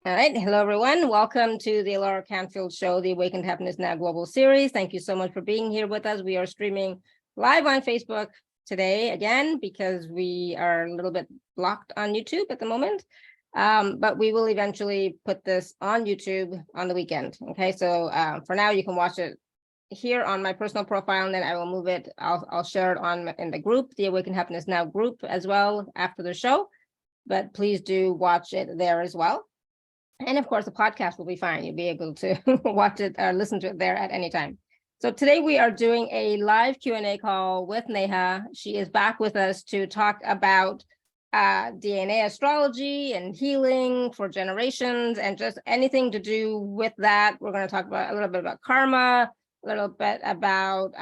All right. Hello, everyone. Welcome to the alaracanfield show, the Awaken to Happiness Now global series. Thank you so much for being here with us. We are streaming live on Facebook today again, because we are a little bit blocked on YouTube at the moment. But we will eventually put this on YouTube on the weekend. Okay. So for now, you can watch it here on my personal profile, and then I will move it. I'll share it in the group, the Awaken Happiness Now group, as well after the show. But please do watch it there as well. And of course, the podcast will be fine. You'll be able to watch it or listen to it there at any time. So today we are doing a live Q&A call with Neha. She is back with us to talk about DNA astrology and healing for generations and just anything to do with that. We're going to talk about a little bit about karma, a little bit about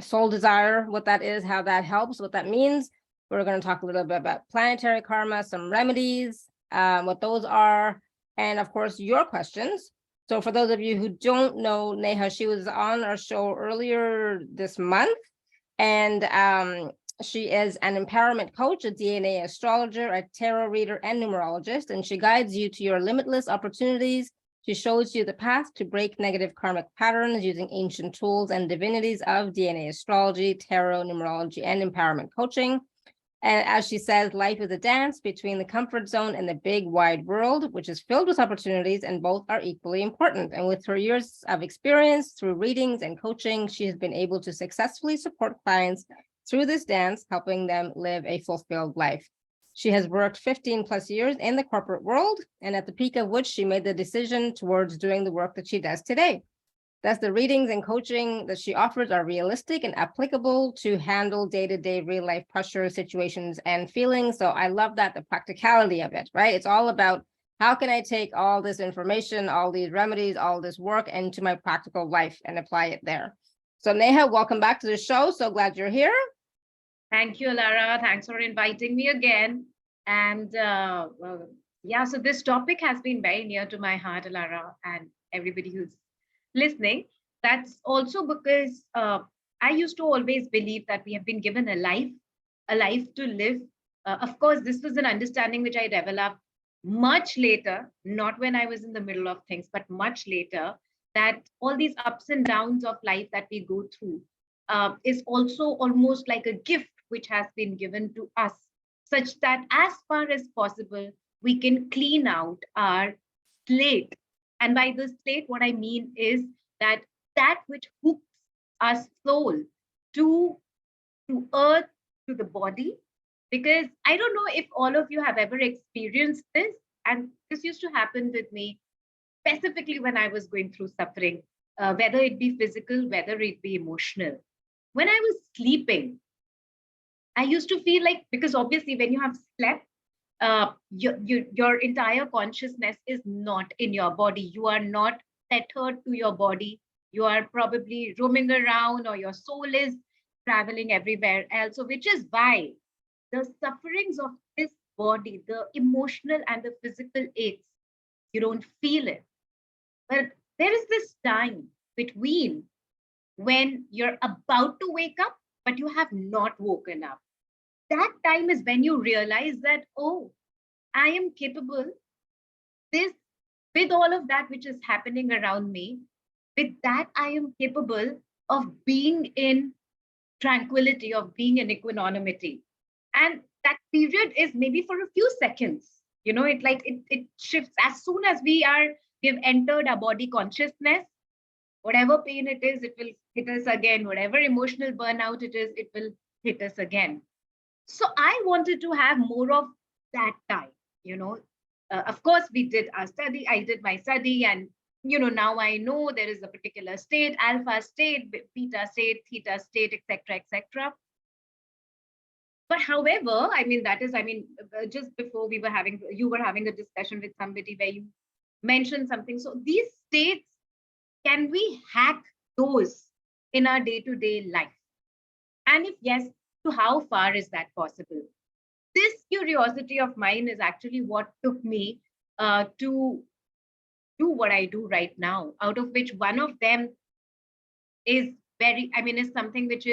soul desire, what that is, how that helps, what that means. We're going to talk a little bit about planetary karma, some remedies, what those are, and of course, your questions. So for those of you who don't know Neha, she was on our show earlier this month, and she is an empowerment coach, a DNA astrologer, a tarot reader, and numerologist, and she guides you to your limitless opportunities. She shows you the path to break negative karmic patterns using ancient tools and divinities of DNA astrology, tarot, numerology, and empowerment coaching. And as she says, life is a dance between the comfort zone and the big wide world, which is filled with opportunities, and both are equally important. And with her years of experience through readings and coaching, she has been able to successfully support clients through this dance, helping them live a fulfilled life. She has worked 15 plus years in the corporate world, and at the peak of which she made the decision towards doing the work that she does today. Thus, the readings and coaching that she offers are realistic and applicable to handle day-to-day real-life pressure, situations, and feelings. So I love that, the practicality of it, right? It's all about how can I take all this information, all these remedies, all this work into my practical life and apply it there. So Neha, welcome back to the show. So glad you're here. Thank you, Alara. Thanks for inviting me again. And yeah, so this topic has been very near to my heart, Alara, and everybody who's listening. That's also because I used to always believe that we have been given a life to live. Of course, this was an understanding which I developed much later, not when I was in the middle of things, but much later, that all these ups and downs of life that we go through is also almost like a gift which has been given to us, such that as far as possible, we can clean out our slate. And by the slate, what I mean is that which hooks our soul to earth, to the body. Because I don't know if all of you have ever experienced this, and this used to happen with me, specifically when I was going through suffering, whether it be physical, whether it be emotional. When I was sleeping, I used to feel like, because obviously when you have slept, your entire consciousness is not in your body. You are not tethered to your body. You are probably roaming around, or your soul is traveling everywhere else. So which is why the sufferings of this body, the emotional and the physical aches, you don't feel it. But there is this time between when you're about to wake up, but you have not woken up. That time is when you realize that, oh, I am capable, this, with all of that which is happening around me, with that I am capable of being in tranquility, of being in equanimity. And that period is maybe for a few seconds. You know, it shifts as soon as we've entered our body consciousness. Whatever pain it is, it will hit us again. Whatever emotional burnout it is, it will hit us again. So I wanted to have more of that time, you know. Of course, we did our study. I did my study, and now I know there is a particular state: alpha state, beta state, theta state, etc., etc. But however, just before you were having a discussion with somebody where you mentioned something. So these states, can we hack those in our day-to-day life? And if yes, to how far is that possible? This curiosity of mine is actually what took me to do what I do right now, out of which one of them is something which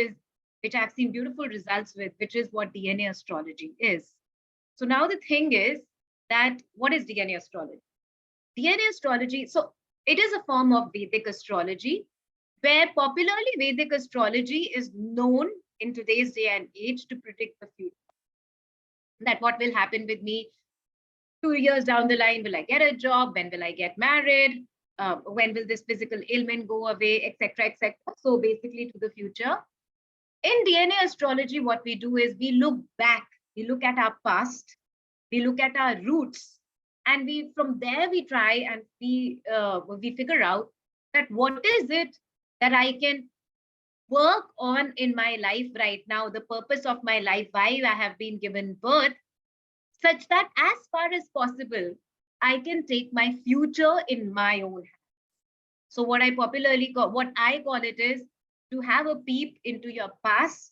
I've seen beautiful results with, which is what DNA astrology is. So now the thing is that, what is DNA astrology? DNA astrology, so it is a form of Vedic astrology, where popularly Vedic astrology is known in today's day and age to predict the future. That what will happen with me 2 years down the line, will I get a job? When will I get married? When will this physical ailment go away, etc., etc. So basically to the future. In DNA astrology, what we do is we look back, we look at our past, we look at our roots, and we from there we try and we figure out that what is it that I can work on in my life right now, the purpose of my life, why I have been given birth, such that as far as possible, I can take my future in my own hands. So what I popularly call, what I call it is to have a peep into your past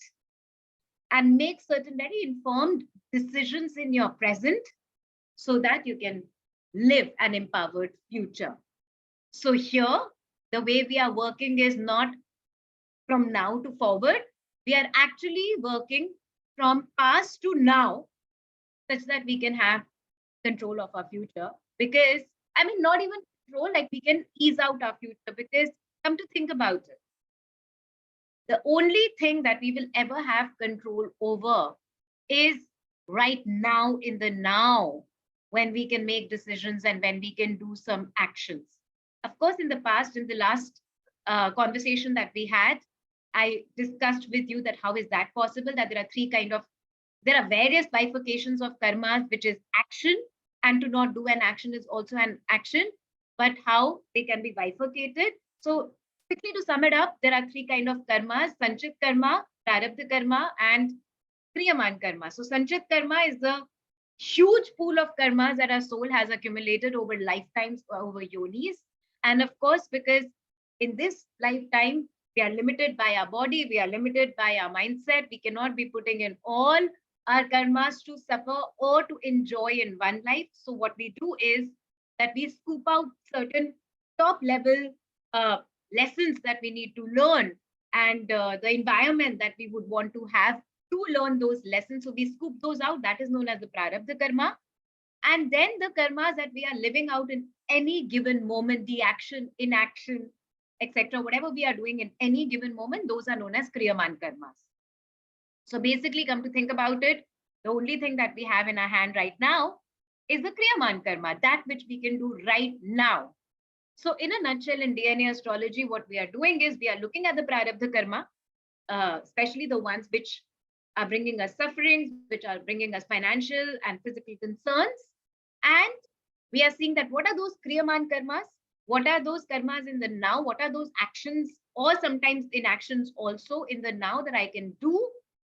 and make certain very informed decisions in your present so that you can live an empowered future. So here, the way we are working is not from now to forward. We are actually working from past to now, such that we can have control of our future. Because, I mean, not even control, like we can ease out our future. Because come to think about it, the only thing that we will ever have control over is right now, in the now, when we can make decisions and when we can do some actions. Of course, in the past, in the last conversation that we had, I discussed with you that how is that possible, that there are various bifurcations of karmas, which is action, and to not do an action is also an action, but how they can be bifurcated. So quickly to sum it up, there are three kind of karmas: sanchit karma, prarabdha karma, and kriyaman karma. So sanchit karma is the huge pool of karmas that our soul has accumulated over lifetimes, over yonis. And of course, because in this lifetime, we are limited by our body, we are limited by our mindset, we cannot be putting in all our karmas to suffer or to enjoy in one life. So what we do is that we scoop out certain top level lessons that we need to learn, and the environment that we would want to have to learn those lessons. So we scoop those out. That is known as the prarabdha karma. And then the karmas that we are living out in any given moment, the action, inaction, etc., whatever we are doing in any given moment, those are known as kriyaman karmas. So basically, come to think about it, the only thing that we have in our hand right now is the kriyaman karma, that which we can do right now. So in a nutshell, in DNA astrology, what we are doing is we are looking at the prarabdha karma, especially the ones which are bringing us sufferings, which are bringing us financial and physical concerns. And we are seeing that what are those kriyaman karmas? What are those karmas in the now? What are those actions or sometimes inactions also in the now that I can do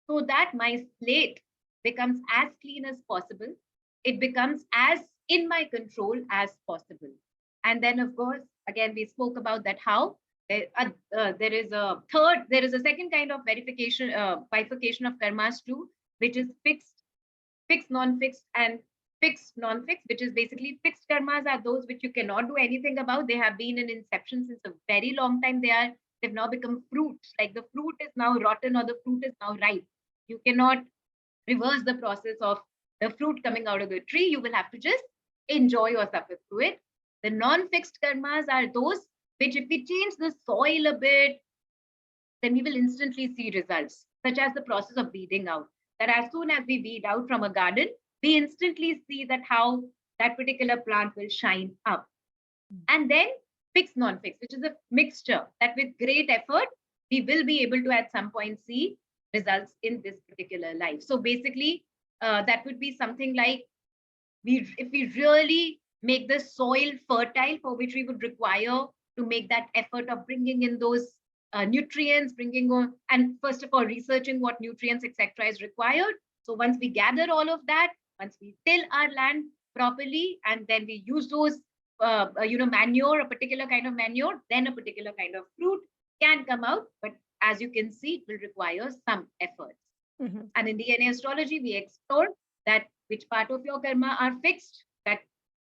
so that my slate becomes as clean as possible? It becomes as in my control as possible. And then, of course, again, we spoke about that how there is a second kind of bifurcation of karmas too, which is fixed, non-fixed, and fixed, non-fixed, which is basically fixed karmas are those which you cannot do anything about. They have been in inception since a very long time. They've now become fruits. Like the fruit is now rotten or the fruit is now ripe. You cannot reverse the process of the fruit coming out of the tree. You will have to just enjoy or suffer through it. The non-fixed karmas are those which, if we change the soil a bit, then we will instantly see results, such as the process of weeding out. That as soon as we weed out from a garden, we instantly see that how that particular plant will shine up. And then fixed, non-fixed, which is a mixture that with great effort, we will be able to at some point see results in this particular life. So basically, that would be something like if we really make the soil fertile, for which we would require to make that effort of bringing in those nutrients, and first of all, researching what nutrients, etc., is required. So once we gather all of that, once we till our land properly, and then we use those, manure, a particular kind of manure, then a particular kind of fruit can come out. But as you can see, it will require some efforts. Mm-hmm. And in DNA astrology, we explore that which part of your karma are fixed,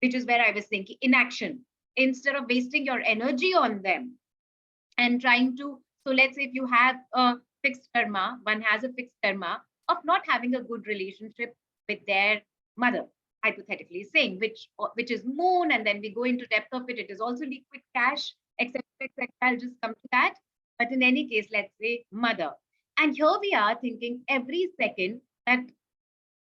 which is where I was thinking inaction. Instead of wasting your energy on them and trying to, so let's say if you have a fixed karma, one has a fixed karma of not having a good relationship with their mother. hypothetically saying, which is moon, and then we go into depth of it. It is also liquid cash, etc. etc. I'll just come to that. But in any case, let's say mother. And here we are thinking every second that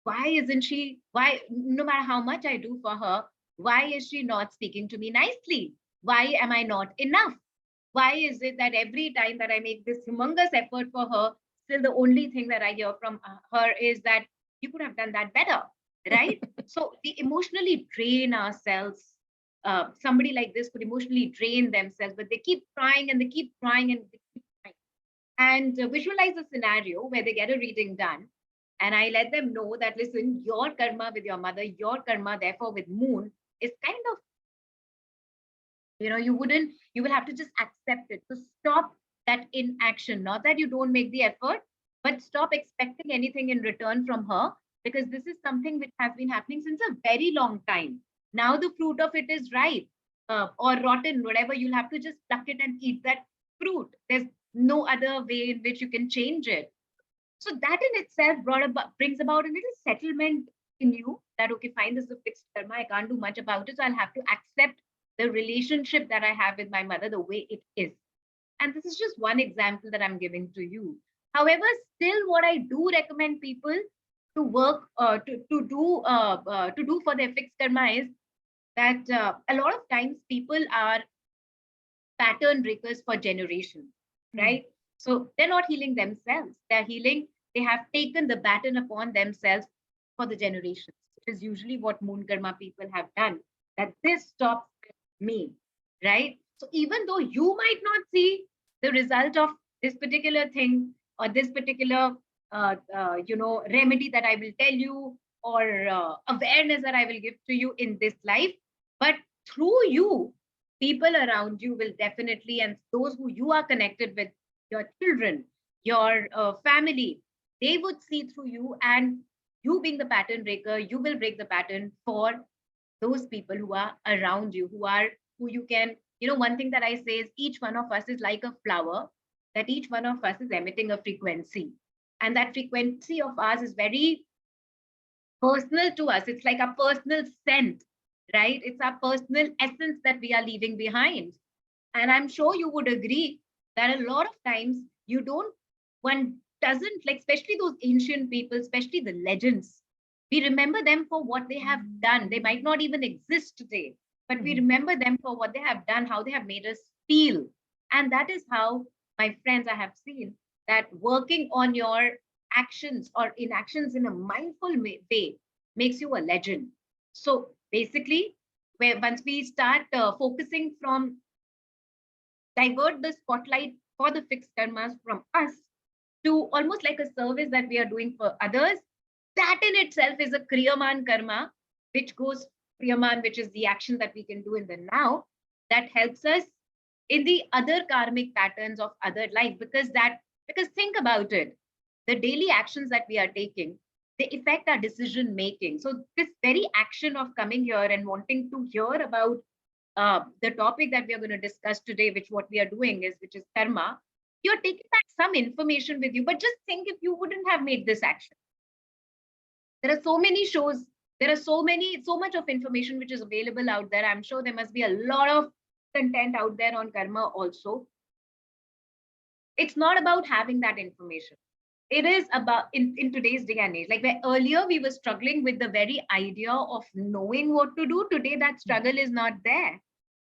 why isn't she, why, no matter how much I do for her, why is she not speaking to me nicely? Why am I not enough? Why is it that every time that I make this humongous effort for her, still the only thing that I hear from her is that you could have done that better, right? So we emotionally drain ourselves. Somebody like this could emotionally drain themselves, but they keep trying and they keep trying and they keep trying. And visualize a scenario where they get a reading done. And I let them know that, listen, your karma with your mother, your karma, therefore, with moon is kind of, you will have to just accept it. So stop that inaction. Not that you don't make the effort, but stop expecting anything in return from her, because this is something which has been happening since a very long time. Now the fruit of it is ripe or rotten, whatever. You'll have to just pluck it and eat that fruit. There's no other way in which you can change it. So that in itself brings about a little settlement in you that, okay, fine, this is a fixed karma. I can't do much about it. So I'll have to accept the relationship that I have with my mother the way it is. And this is just one example that I'm giving to you. However, still what I do recommend people to work, to do for their fixed karma is that a lot of times people are pattern breakers for generations, right? So they're not healing themselves. They have taken the baton upon themselves for the generations, which is usually what moon karma people have done, that this stops me, right? So even though you might not see the result of this particular thing or this particular, remedy that I will tell you, or awareness that I will give to you in this life, but through you, people around you will definitely, and those who you are connected with, your children, your family, they would see through you, and you being the pattern breaker, you will break the pattern for those people who are around you, who you can, one thing that I say is each one of us is like a flower, that each one of us is emitting a frequency. And that frequency of ours is very personal to us. It's like a personal scent, right? It's our personal essence that we are leaving behind. And I'm sure you would agree that a lot of times one doesn't, like, especially those ancient people, especially the legends, we remember them for what they have done. They might not even exist today, but we remember them for what they have done, how they have made us feel. And that is how, my friends, I have seen that working on your actions or inactions in a mindful way makes you a legend. So basically, once we start focusing from, divert the spotlight for the fixed karmas from us to almost like a service that we are doing for others, that in itself is a Kriyaman karma, which goes Kriyaman, which is the action that we can do in the now, that helps us in the other karmic patterns of other life. Because think about it, the daily actions that we are taking, they affect our decision making. So this very action of coming here and wanting to hear about the topic that we are going to discuss today, which is karma, you're taking back some information with you. But just think, if you wouldn't have made this action, there are so many shows, there are so much of information which is available out there. I'm sure there must be a lot of content out there on karma also. It's not about having that information. It is about, in today's day and age, like where earlier we were struggling with the very idea of knowing what to do. Today that struggle is not there.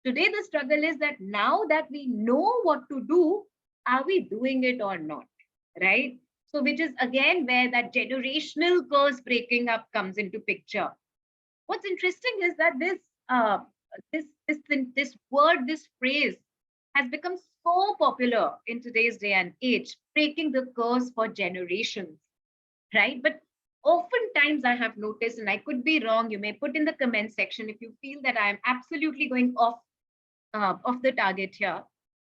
Today the struggle is that now that we know what to do, are we doing it or not, right? So which is again where that generational curse breaking up comes into picture. What's interesting is that this word, this phrase has become so popular in today's day and age, breaking the curse for generations, right? But oftentimes I have noticed, and I could be wrong, you may put in the comment section if you feel that I am absolutely going off the target here,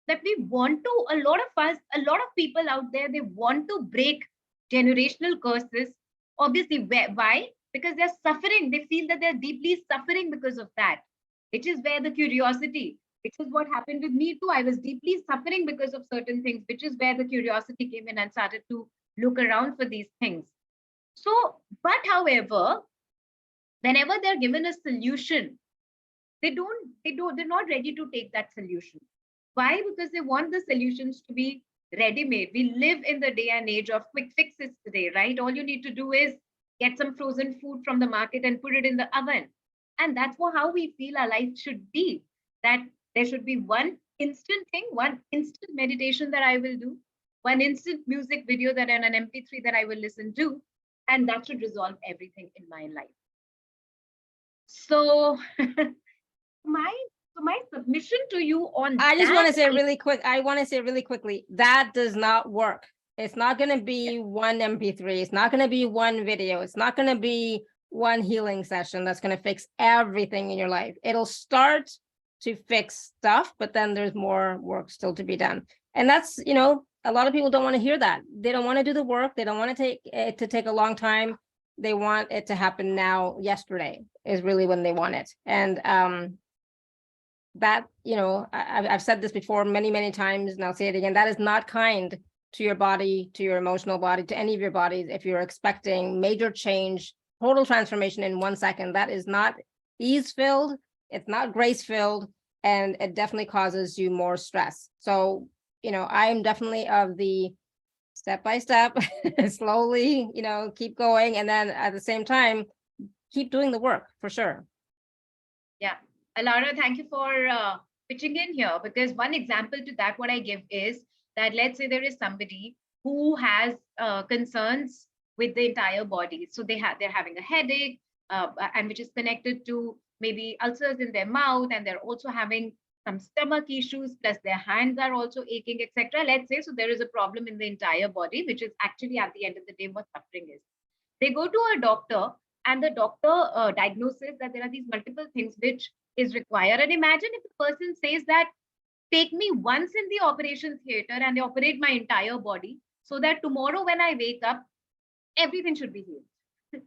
that we want to, a lot of people out there, they want to break generational curses. Obviously, why? Because they're suffering. They feel that they're deeply suffering because of that, which is where the curiosity, which is what happened with me too. I was deeply suffering because of certain things, which is where the curiosity came in and started to look around for these things. So, but however, whenever they're given a solution, they're not ready to take that solution. Why? Because they want the solutions to be ready-made. We live in the day and age of quick fixes today, right? All you need to do is get some frozen food from the market and put it in the oven. And that's how we feel our life should be. That there should be one instant thing, one instant meditation that I will do, one instant music video that and an MP3 that I will listen to, and that should resolve everything in my life. So my submission to you on I just that want to say really quick. I want to say really quickly, that does not work. It's not going to be one MP3. It's not going to be one video. It's not going to be one healing session that's going to fix everything in your life. It'll start to fix stuff, but then there's more work still to be done. And that's, you know, a lot of people don't want to hear that. They don't want to do the work. They don't want to take it to take a long time. They want it to happen now. Yesterday is really when they want it. And that, you know, I've said this before many times, and I'll say it again, that is not kind to your body, to your emotional body, to any of your bodies. If you're expecting major change, total transformation in 1 second, that is not ease-filled, it's not grace-filled, and it definitely causes you more stress. So, you know, I'm definitely of the step-by-step, slowly, you know, keep going, and then at the same time, keep doing the work, for sure. Yeah. Alara, thank you for pitching in here, because one example to that, what I give is that let's say there is somebody who has concerns with the entire body. So they're having a headache, and which is connected to maybe ulcers in their mouth, and they're also having some stomach issues, plus their hands are also aching, etc. Let's say, so there is a problem in the entire body, which is actually at the end of the day what suffering is. They go to a doctor, and the doctor diagnoses that there are these multiple things which is required. And imagine if the person says that, take me once in the operation theater and they operate my entire body so that tomorrow when I wake up, everything should be healed.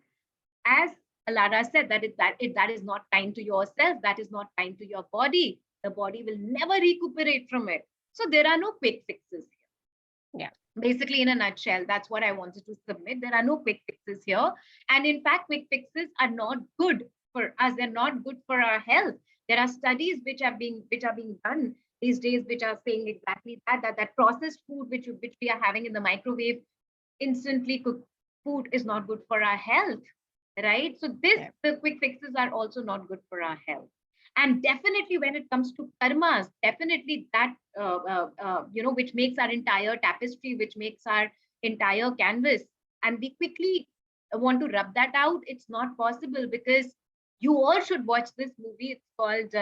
As Alara said, that is not kind to yourself, that is not kind to your body. The body will never recuperate from it. So there are no quick fixes here. Yeah. Basically, in a nutshell, that's what I wanted to submit. There are no quick fixes here. And in fact, quick fixes are not good for us. They're not good for our health. There are studies which are being done these days, which are saying exactly that processed food which we are having in the microwave, instantly cooked food, is not good for our health, right? So the quick fixes are also not good for our health. And definitely when it comes to karmas, definitely that, you know, which makes our entire tapestry, which makes our entire canvas, and we quickly want to rub that out. It's not possible, because you all should watch this movie. It's called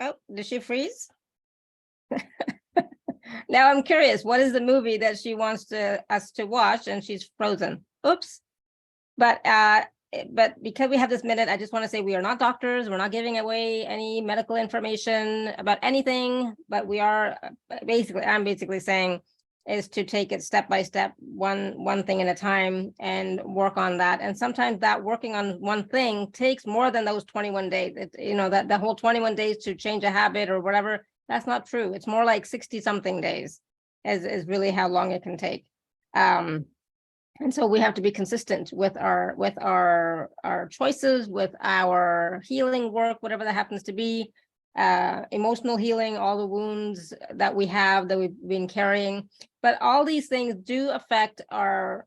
Oh, did she freeze? Now I'm curious, what is the movie that she wants us to watch and she's frozen? Oops. But because we have this minute, I just want to say we are not doctors. We're not giving away any medical information about anything, but we are I'm basically saying is to take it step by step, one thing at a time, and work on that. And sometimes that working on one thing takes more than those 21 days. You know, that the whole 21 days to change a habit or whatever, that's not true. It's more like 60 something days is really how long it can take. And so we have to be consistent with our choices, with our healing work, whatever that happens to be, emotional healing, all the wounds that we have that we've been carrying. But all these things do affect our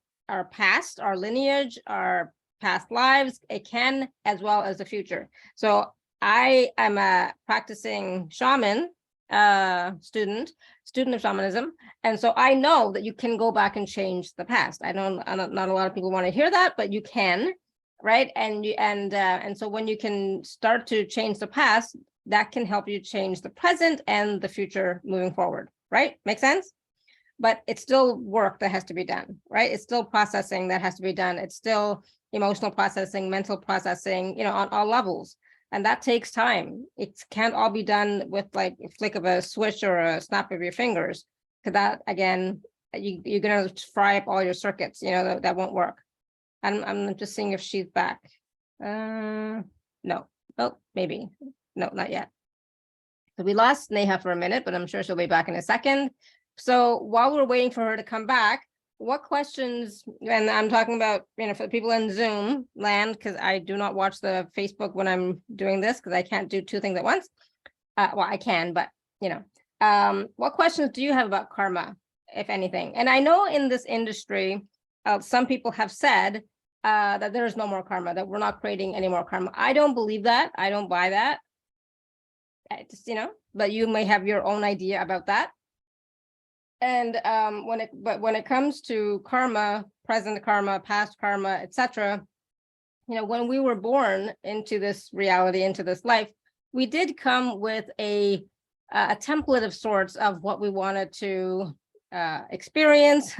past, our lineage, our past lives. It can, as well as the future. So I am a practicing shaman, student of shamanism, and so I know that you can go back and change the past. I know not a lot of people want to hear that, but you can, right? And so when you can start to change the past, that can help you change the present and the future moving forward, right? Make sense? But it's still work that has to be done, right? It's still processing that has to be done. It's still emotional processing, mental processing, you know, on all levels. And that takes time. It can't all be done with like a flick of a switch or a snap of your fingers. Because that, again, you're going to fry up all your circuits, you know, that won't work. I'm just seeing if she's back. No. Oh, maybe. No, not yet. So we lost Neha for a minute, but I'm sure she'll be back in a second. So while we're waiting for her to come back, what questions, and I'm talking about, for the people in Zoom land, because I do not watch the Facebook when I'm doing this, because I can't do two things at once. Well, I can, but what questions do you have about karma, if anything? And I know in this industry, some people have said that there is no more karma, that we're not creating any more karma. I don't believe that. I don't buy that. I just, but you may have your own idea about that. And when it comes to karma, present karma, past karma, etc., when we were born into this reality, into this life, we did come with a template of sorts of what we wanted to experience,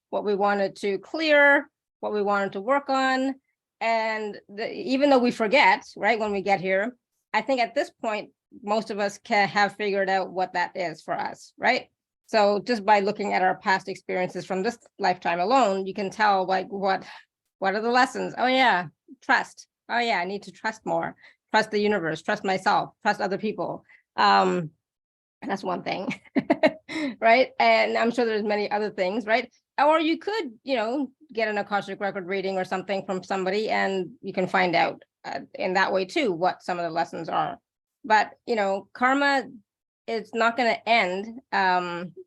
what we wanted to clear, what we wanted to work on. And even though we forget, right, when we get here, I think at this point, most of us can have figured out what that is for us, right? So just by looking at our past experiences from this lifetime alone, you can tell like what are the lessons? Oh yeah, trust. Oh yeah, I need to trust more, trust the universe, trust myself, trust other people. That's one thing, right? And I'm sure there's many other things, right? Or you could, get an Akashic record reading or something from somebody, and you can find out in that way too what some of the lessons are. But karma, it's not going to end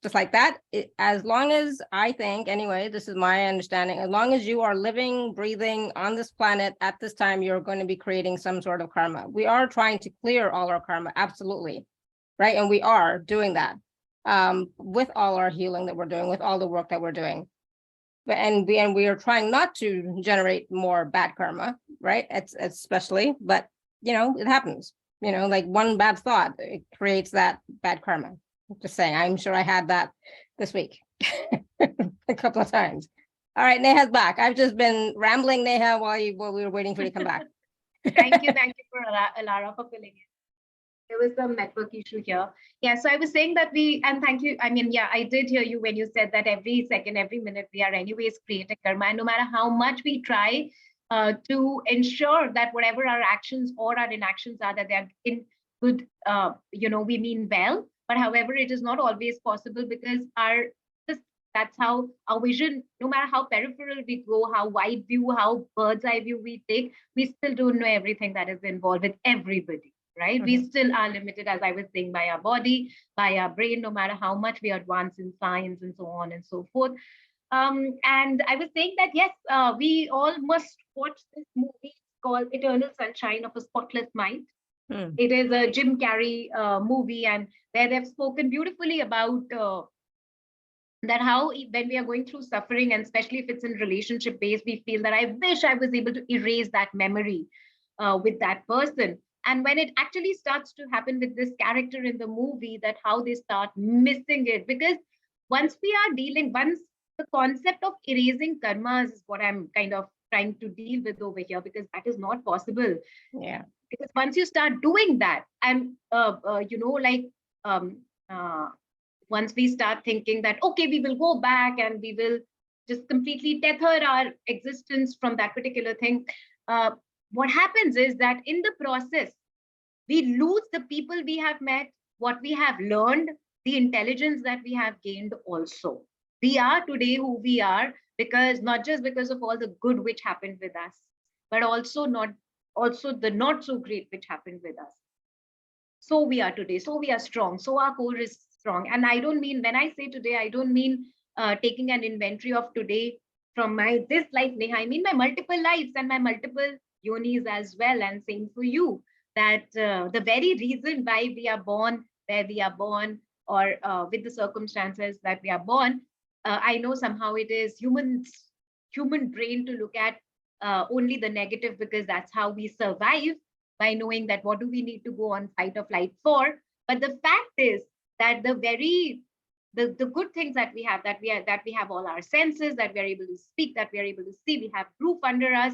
just like that. As long as, I think, anyway, this is my understanding, as long as you are living, breathing on this planet at this time, you're going to be creating some sort of karma. We are trying to clear all our karma, absolutely, right? And we are doing that with all our healing that we're doing, with all the work that we're doing. And we are trying not to generate more bad karma, right? It's especially, but it happens. Like one bad thought, it creates that bad karma. Just saying, I'm sure I had that this week a couple of times. All right, Neha's back. I've just been rambling, Neha, while we were waiting for you to come back. Thank you for Alara for filling in. There was some network issue here. Yeah, so I was saying that and thank you. I mean, yeah, I did hear you when you said that every second, every minute, we are anyways creating karma. And no matter how much we try to ensure that whatever our actions or our inactions are, that they're in good, we mean well. But however, it is not always possible because that's how our vision, no matter how peripheral we go, how wide view, how bird's eye view we take, we still don't know everything that is involved with everybody. Right? Mm-hmm. We still are limited, as I was saying, by our body, by our brain, no matter how much we advance in science and so on and so forth. And I was saying that, yes, we all must watch this movie called Eternal Sunshine of a Spotless Mind. It is a Jim Carrey movie, and where they've spoken beautifully about that how when we are going through suffering, and especially if it's in relationship based, we feel that I wish I was able to erase that memory with that person. And when it actually starts to happen with this character in the movie, that how they start missing it, because once the concept of erasing karmas is what I'm kind of trying to deal with over here, because that is not possible. Yeah. Because once you start doing that, and once we start thinking that, okay, we will go back and we will just completely tether our existence from that particular thing, what happens is that in the process, we lose the people we have met, what we have learned, the intelligence that we have gained also. We are today who we are not just because of all the good which happened with us, but also the not so great which happened with us. So we are today, so we are strong, so our core is strong. And I don't mean, when I say today, I don't mean taking an inventory of today from this life, Neha. I mean my multiple lives and my multiple yonis as well. And same for you, that the very reason why we are born where we are born, or with the circumstances that we are born, I know somehow it is human brain to look at only the negative, because that's how we survive, by knowing that what do we need to go on fight or flight for. But the fact is that the good things that we have, that we have all our senses, that we are able to speak, that we are able to see, we have roof under us,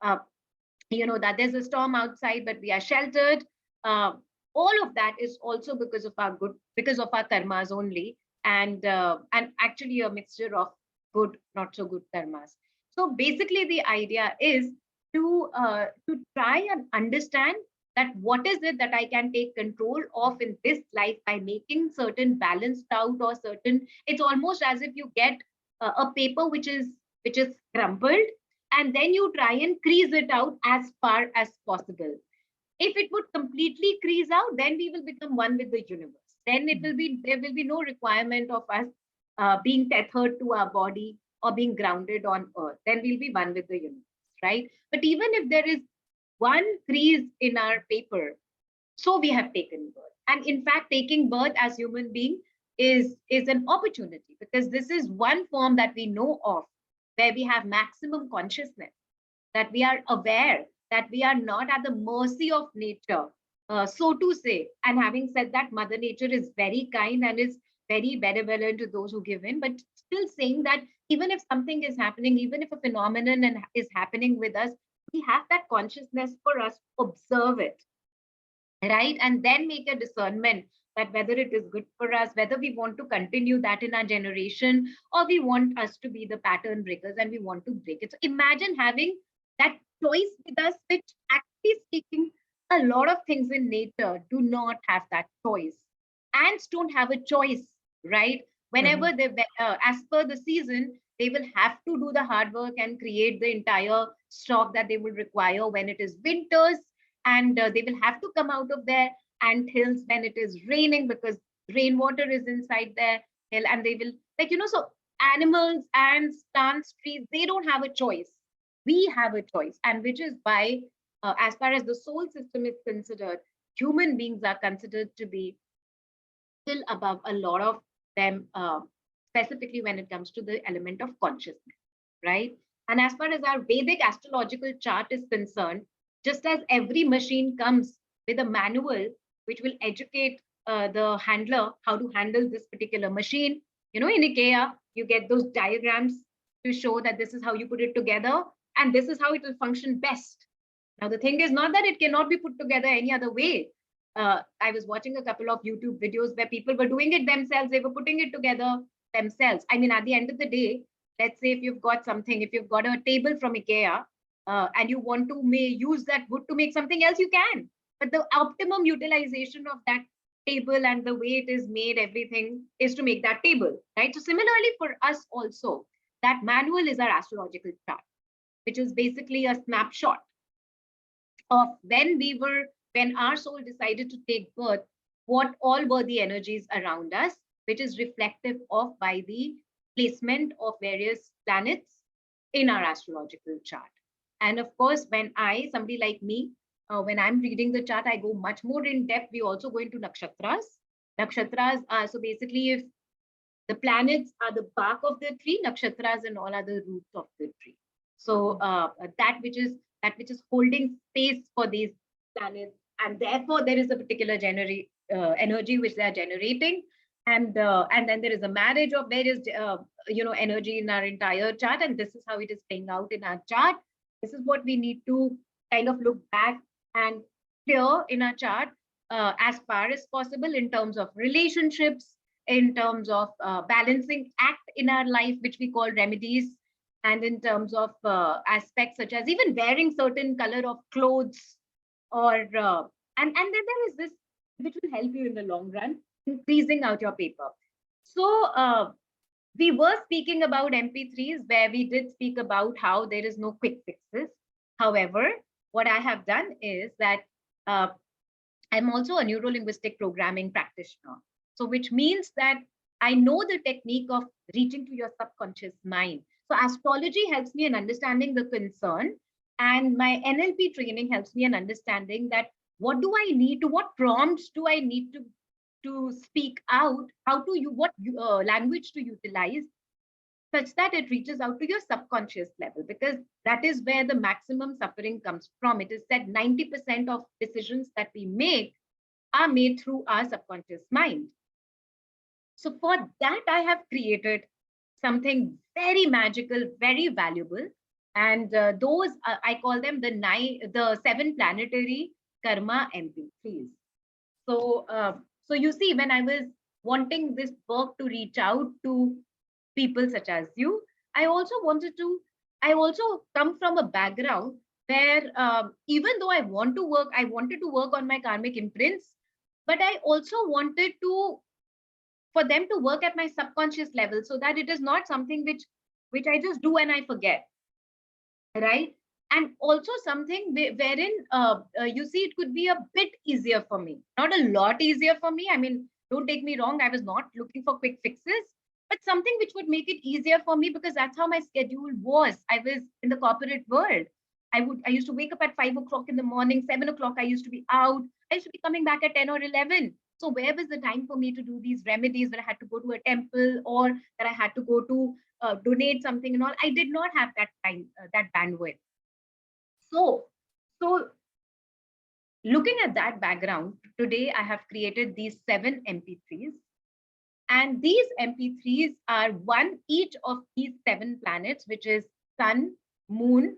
that there's a storm outside, but we are sheltered. All of that is also because of our karmas only, and actually a mixture of good, not so good karmas. So basically, the idea is to try and understand that what is it that I can take control of in this life by making certain balanced out or certain, it's almost as if you get a paper which is crumpled, and then you try and crease it out as far as possible. If it would completely crease out, then we will become one with the universe. Then there will be no requirement of us being tethered to our body or being grounded on earth. Then we'll be one with the universe, right? But even if there is one crease in our paper, so we have taken birth. And in fact, taking birth as human being is an opportunity, because this is one form that we know of where we have maximum consciousness, that we are aware, that we are not at the mercy of nature, so to say. And having said that, Mother Nature is very kind and is very benevolent to those who give in, but still saying that even if something is happening, even if a phenomenon is happening with us, we have that consciousness for us to observe it, right? And then make a discernment that whether it is good for us, whether we want to continue that in our generation, or we want us to be the pattern breakers and we want to break it. So imagine having that choice with us, which actually speaking, a lot of things in nature do not have that choice. Ants don't have a choice, right? Whenever they, as per the season, they will have to do the hard work and create the entire stock that they will require when it is winters, and they will have to come out of their ant hills when it is raining, because rainwater is inside their hill, and they will, like, so animals, ants, plants, trees, they don't have a choice. We have a choice, and which is why, as far as the soul system is considered, human beings are considered to be still above a lot of them, specifically when it comes to the element of consciousness, right? And as far as our Vedic astrological chart is concerned, just as every machine comes with a manual which will educate the handler how to handle this particular machine, in IKEA, you get those diagrams to show that this is how you put it together and this is how it will function best. Now, the thing is not that it cannot be put together any other way. I was watching a couple of YouTube videos where people were doing it themselves. They were putting it together themselves. I mean, at the end of the day, let's say if you've got something, if you've got a table from IKEA and you want to use that wood to make something else, you can. But the optimum utilization of that table and the way it is made, everything is to make that table, right? So similarly for us also, that manual is our astrological chart, which is basically a snapshot of when our soul decided to take birth, what all were the energies around us, which is reflective of by the placement of various planets in our astrological chart. And of course, when somebody like me, when I'm reading the chart, I go much more in depth. We also go into nakshatras. Nakshatras are, so basically, if the planets are the bark of the tree, nakshatras and all are the roots of the tree. So that which is holding space for these planets, and therefore there is a particular energy which they are generating, and then there is a marriage of various energy in our entire chart, and this is how it is playing out in our chart. This is what we need to kind of look back and clear in our chart as far as possible in terms of relationships, in terms of balancing act in our life, which we call remedies, and in terms of aspects such as even wearing certain color of clothes, or and then there is this which will help you in the long run, increasing out your paper. So we were speaking about MP3s, where we did speak about how there is no quick fixes. However, what I have done is that I'm also a neuro-linguistic programming practitioner. So which means that I know the technique of reaching to your subconscious mind. So astrology helps me in understanding the concern, and my NLP training helps me in understanding that what prompts do I need to speak out, what language to utilize, such that it reaches out to your subconscious level, because that is where the maximum suffering comes from. It is said 90% of decisions that we make are made through our subconscious mind. So for that, I have created something very magical, very valuable. And those, I call them the 7 planetary karma MP3s. So you see, when I was wanting this work to reach out to people such as you, I also come from a background where even though I wanted to work on my karmic imprints, but I also wanted for them to work at my subconscious level, so that it is not something which I just do and I forget, right? And also something wherein you see, it could be a bit easier for me, not a lot easier for me. I mean, don't take me wrong, I was not looking for quick fixes, but something which would make it easier for me, because that's how my schedule was. I was in the corporate world. I used to wake up at 5 o'clock in the morning, 7 o'clock I used to be out, I used to be coming back at 10 or 11. So where was the time for me to do these remedies, that I had to go to a temple, or that I had to go to donate something and all? I did not have that time, that bandwidth. So, so looking at that background, today I have created these 7 MP3s. And these MP3s are one each of these 7 planets, which is Sun, Moon,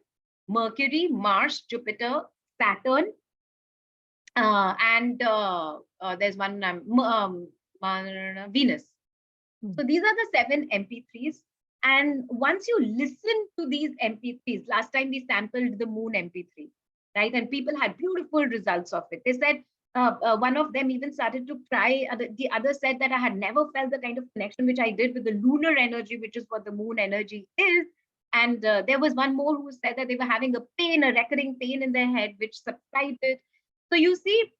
Mercury, Mars, Jupiter, Saturn, and there's one Venus. So these are the 7 MP3s. And once you listen to these MP3s, last time we sampled the Moon MP3, right? And people had beautiful results of it. They said, one of them even started to cry. The other said that I had never felt the kind of connection which I did with the lunar energy, which is what the moon energy is. And there was one more who said that they were having a recurring pain in their head, which subsided. So you see,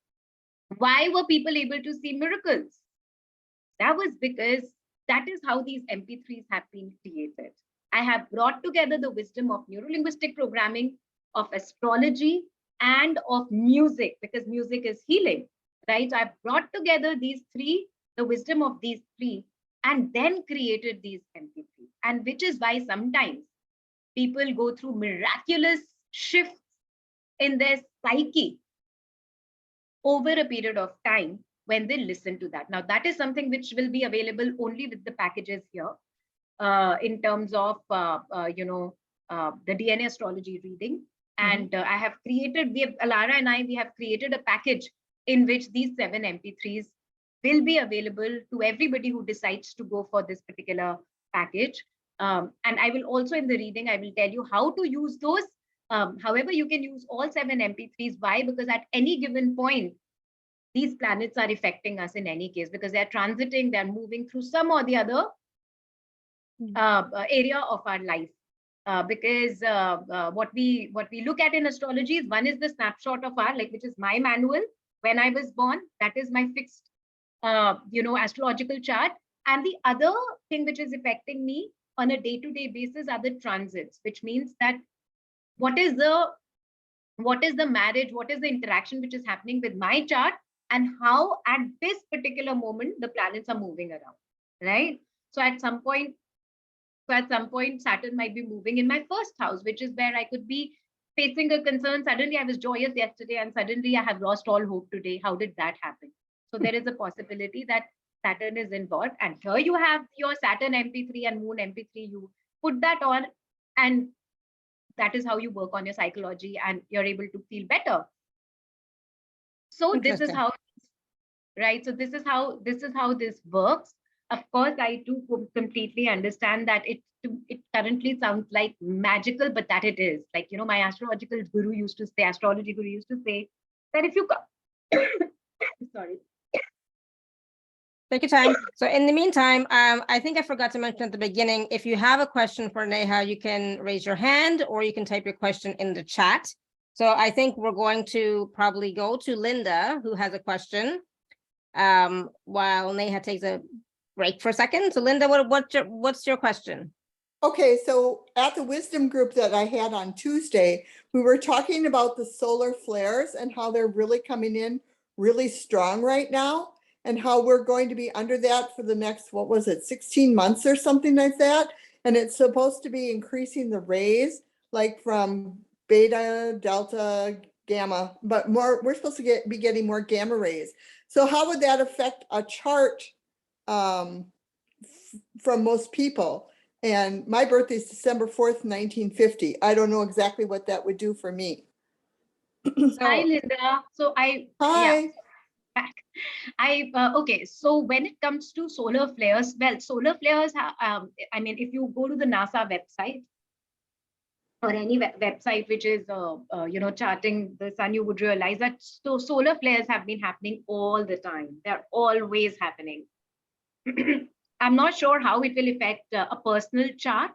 why were people able to see miracles? That was because that is how these MP3s have been created. I have brought together the wisdom of neurolinguistic programming, of astrology, and of music, because music is healing, right? So I've brought together these three, the wisdom of these three, and then created these MP3s. And which is why sometimes people go through miraculous shifts in their psyche over a period of time when they listen to that. Now, that is something which will be available only with the packages here, in terms of, the DNA astrology reading. And I have created, Alara and I, we have created a package in which these 7 MP3s will be available to everybody who decides to go for this particular package. And I will also, in the reading, I will tell you how to use those. However, you can use all 7 MP3s. Why? Because at any given point, these planets are affecting us in any case, because they're transiting, they're moving through some or the other area of our life. Because what we look at in astrology is, one is the snapshot of our, like, which is my manual when I was born. That is my fixed, astrological chart. And the other thing which is affecting me on a day-to-day basis are the transits, which means that what is the marriage, what is the interaction which is happening with my chart, and how at this particular moment the planets are moving around, right? So at some point, Saturn might be moving in my first house, which is where I could be facing a concern. Suddenly I was joyous yesterday and suddenly I have lost all hope today. How did that happen? So there is a possibility that Saturn is involved. And here you have your Saturn MP3 and Moon MP3. You put that on, and that is how you work on your psychology, and you're able to feel better. So this is how, right? So this is how this works. Of course, I do completely understand that it currently sounds like magical, but that it is. Like, my astrology guru used to say that if you sorry. Take your time. So in the meantime, I think I forgot to mention at the beginning, if you have a question for Neha, you can raise your hand or you can type your question in the chat. So I think we're going to probably go to Linda, who has a question, while Neha takes a break for a second. So Linda, what's your question? Okay, so at the wisdom group that I had on Tuesday, we were talking about the solar flares and how they're really coming in really strong right now, and how we're going to be under that for the next, 16 months or something like that. And it's supposed to be increasing the rays, like from beta, delta, gamma, but we're supposed to be getting more gamma rays. So how would that affect a chart from most people? And my birthday is December 4th, 1950. I don't know exactly what that would do for me. Hi, Linda. So Hi. Yeah. Okay, so when it comes to solar flares, well, solar flares, I mean, if you go to the NASA website, or any website which is charting the sun, you would realize that solar flares have been happening all the time. They're always happening. I'm not sure how it will affect a personal chart,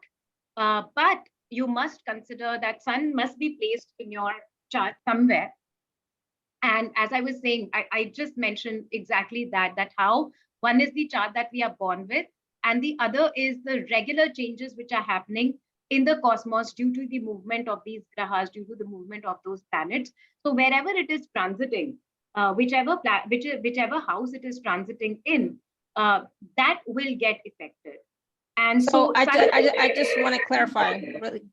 but you must consider that sun must be placed in your chart somewhere. And as I was saying, I just mentioned exactly that how one is the chart that we are born with, and the other is the regular changes which are happening in the cosmos due to the movement of these grahas, due to the movement of those planets. So wherever it is transiting, whichever house it is transiting in, that will get affected. And so I just want to clarify.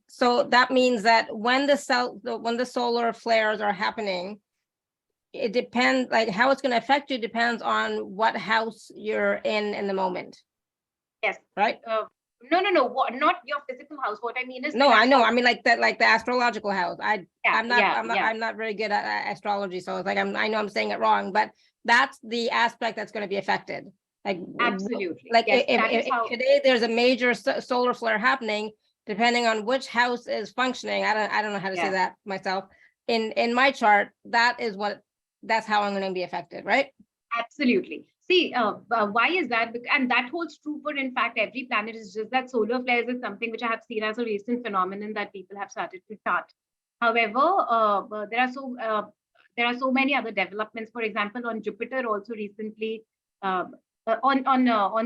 So that means that when the solar flares are happening, it depends, like how it's going to affect you depends on what house you're in the moment. Yes. Right. No, not your physical house. What I mean is, no, I know. I mean, like the astrological house. I'm not very good at astrology, so it's like I know I'm saying it wrong, but that's the aspect that's going to be affected. Like absolutely. Like yes, if today there's a major solar flare happening, depending on which house is functioning, I don't know how to say that myself. In my chart, that's how I'm going to be affected, right? Absolutely. See, why is that? And that holds true for, in fact, every planet. Is just that solar flares is something which I have seen as a recent phenomenon that people have started to chart. However, there are so many other developments. For example, on Jupiter, also recently, on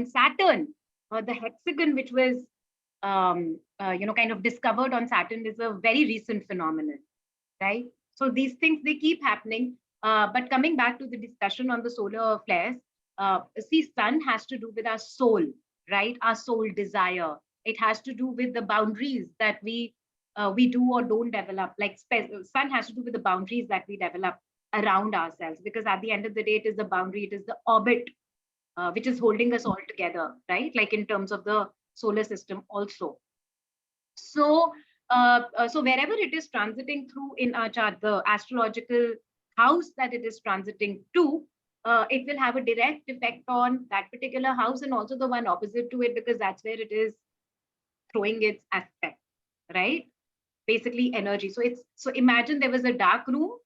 Saturn, the hexagon which was kind of discovered on Saturn is a very recent phenomenon, right? So these things, they keep happening. But coming back to the discussion on the solar flares, see, sun has to do with our soul, right? Our soul desire. It has to do with the boundaries that we do or don't develop. Like sun has to do with the boundaries that we develop around ourselves, because at the end of the day, it is the boundary, it is the orbit which is holding us all together, right? Like in terms of the solar system also. So wherever it is transiting through in our chart, the astrological house that it is transiting to, it will have a direct effect on that particular house and also the one opposite to it, because that's where it is throwing its aspect, right? Basically energy. So imagine there was a dark room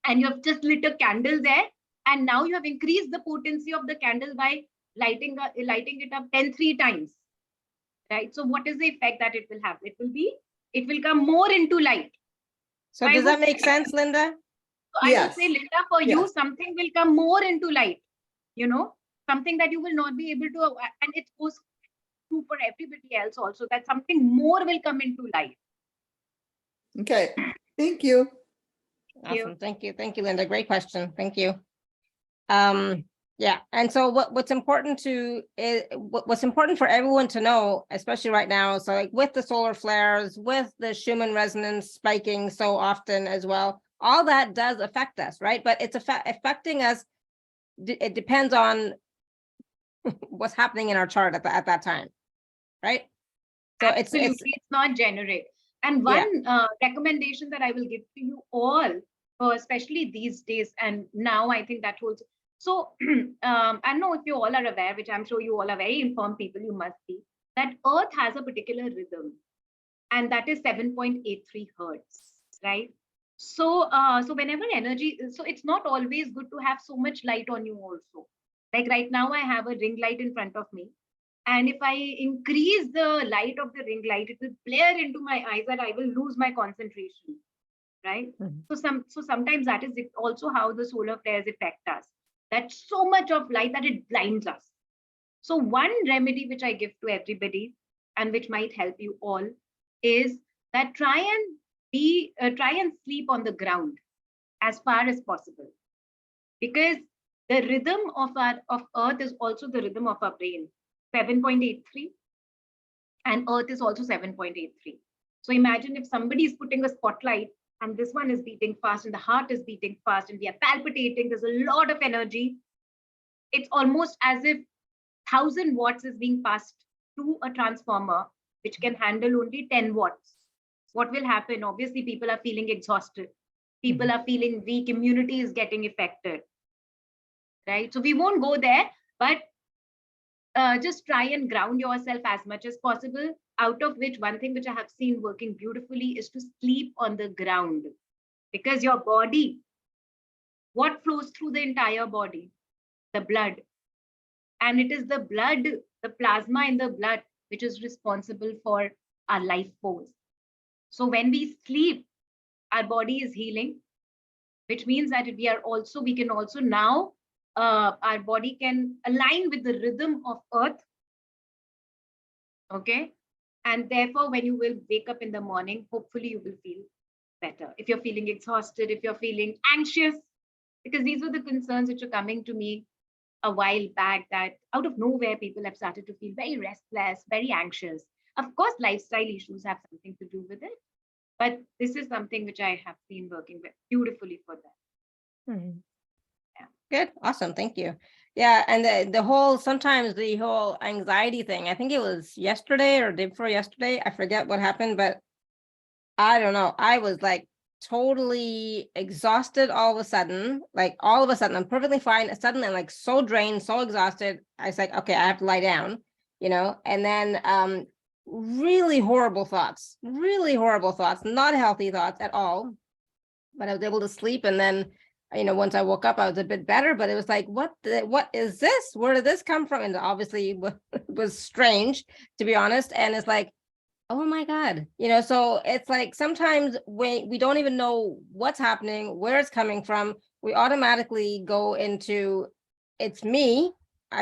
and you have just lit a candle there, and now you have increased the potency of the candle by lighting it up 3 times, right? So what is the effect that it will have? It will come more into light. So does that make sense, Linda? So I would say, Linda, for you, something will come more into light, something that you will not be able to, and it goes true for everybody else also, that something more will come into light. Okay, thank you. Awesome. Thank you, Linda. Great question. Thank you. Yeah, and so what's important for everyone to know, especially right now, so like with the solar flares, with the Schumann resonance spiking so often as well, all that does affect us, right? But it's affecting us. It depends on what's happening in our chart at that time, right? So absolutely, it's not generic. And one recommendation that I will give to you all, especially these days, and now I think that holds. So I don't know if you all are aware, which I'm sure you all are very informed people, you must be, that Earth has a particular rhythm, and that is 7.83 hertz, right? So whenever energy, so it's not always good to have so much light on you also. Like right now, I have a ring light in front of me. And if I increase the light of the ring light, it will flare into my eyes and I will lose my concentration, right? Mm-hmm. So sometimes that is also how the solar flares affect us. That's so much of light that it blinds us. So one remedy which I give to everybody and which might help you all is that try and sleep on the ground as far as possible, because the rhythm of Earth is also the rhythm of our brain. 7.83, and Earth is also 7.83. So imagine if somebody is putting a spotlight and this one is beating fast and the heart is beating fast and we are palpitating, there's a lot of energy. It's almost as if 1,000 watts is being passed to a transformer which can handle only 10 watts. What will happen? Obviously, people are feeling exhausted. People are feeling weak. Immunity is getting affected, right? So we won't go there, but just try and ground yourself as much as possible. out of which one thing which I have seen working beautifully is to sleep on the ground, because your body, what flows through the entire body? The blood. And it is the blood, the plasma in the blood, which is responsible for our life force. So when we sleep, our body is healing, which means that we can also now, our body can align with the rhythm of earth. Okay. And therefore, when you will wake up in the morning, hopefully you will feel better. If you're feeling exhausted, if you're feeling anxious, because these were the concerns which are coming to me a while back, that out of nowhere, people have started to feel very restless, very anxious. Of course, lifestyle issues have something to do with it, but this is something which I have seen working beautifully for them. Good. Awesome. Thank you. Yeah. And the whole, sometimes the whole anxiety thing, I think it was yesterday or day before yesterday. I forget what happened, but I don't know. I was like totally exhausted all of a sudden. Like all of a sudden, I'm perfectly fine. Suddenly I'm like so drained, so exhausted. I was like, okay, I have to lie down, and then really horrible thoughts, not healthy thoughts at all. But I was able to sleep, and then once I woke up, I was a bit better, but it was like, what is this? Where did this come from? And obviously it was strange, to be honest. And it's like, oh my God, so it's like sometimes we don't even know what's happening, where it's coming from. We automatically go into, it's me.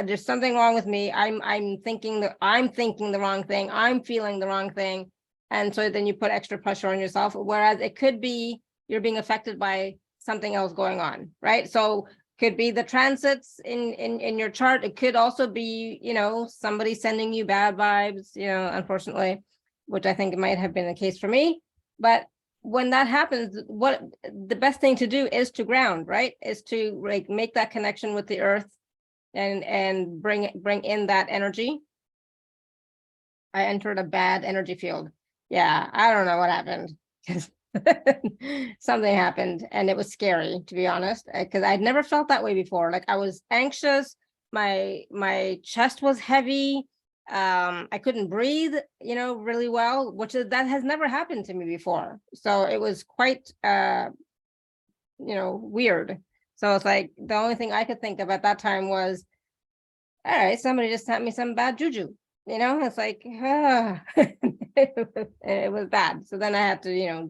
There's something wrong with me. I'm thinking the wrong thing. I'm feeling the wrong thing. And so then you put extra pressure on yourself, whereas it could be you're being affected by something else going on, right? So could be the transits in your chart. It could also be, somebody sending you bad vibes, unfortunately, which I think it might have been the case for me. But when that happens, what the best thing to do is to ground, right? Is to like make that connection with the earth and bring in that energy. I entered a bad energy field. Yeah, I don't know what happened. Something happened and it was scary, to be honest, because I'd never felt that way before. Like I was anxious, my chest was heavy, I couldn't breathe, really well, that has never happened to me before. So it was quite weird. So it's like the only thing I could think of at that time was, all right, somebody just sent me some bad juju. It's like it was bad. So then I had to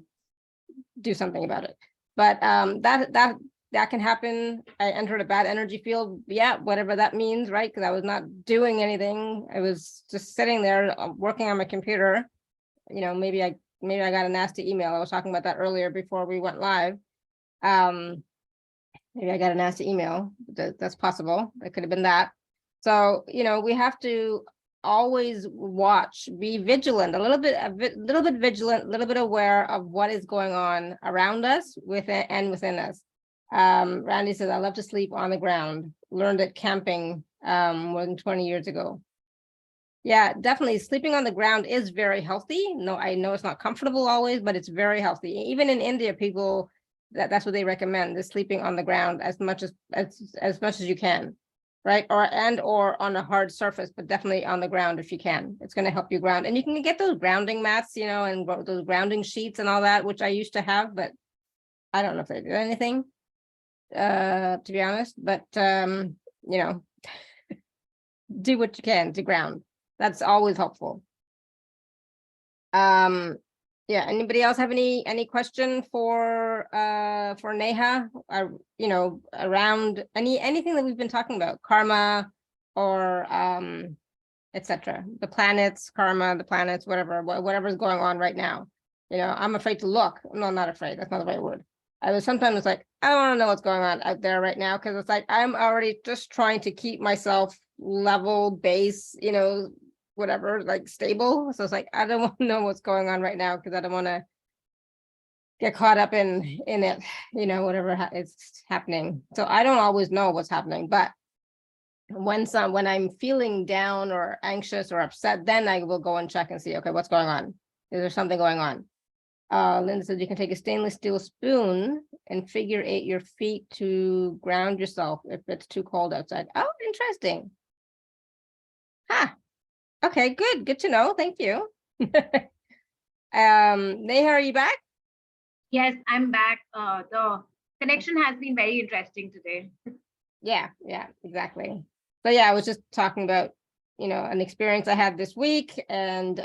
do something about it. But that can happen. I entered a bad energy field. Yeah, whatever that means, right? Because I was not doing anything. I was just sitting there working on my computer. Maybe I got a nasty email. I was talking about that earlier before we went live. Maybe I got a nasty email. That's possible. It could have been that. So, we have to always watch, be vigilant, a little bit vigilant, a little bit aware of what is going on around us, within us. Randy says, I love to sleep on the ground. Learned it camping more than 20 years ago. Yeah, definitely. Sleeping on the ground is very healthy. No, I know it's not comfortable always, but it's very healthy. Even in India, people, that's what they recommend, is sleeping on the ground as much as you can. Right, or on a hard surface, but definitely on the ground if you can. It's going to help you ground, and you can get those grounding mats, and those grounding sheets and all that, which I used to have, but I don't know if they do anything, to be honest. But do what you can to ground. That's always helpful. Yeah. Anybody else have any question for Neha? Around anything that we've been talking about, karma, or etc. The planets, karma, the planets, whatever's going on right now. I'm afraid to look. No, I'm not afraid. That's not the right word. I was sometimes like, I don't want to know what's going on out there right now, because it's like I'm already just trying to keep myself level, base, whatever, like stable. So it's like, I don't want to know what's going on right now, because I don't want to get caught up in it, whatever is happening. So I don't always know what's happening, but when I'm feeling down or anxious or upset, then I will go and check and see, okay, what's going on? Is there something going on? Linda says you can take a stainless steel spoon and figure 8 your feet to ground yourself if it's too cold outside. Oh, interesting. Okay, good to know. Thank you. Neha, are you back? Yes, I'm back. The connection has been very interesting today. Yeah, exactly. So yeah, I was just talking about, an experience I had this week, and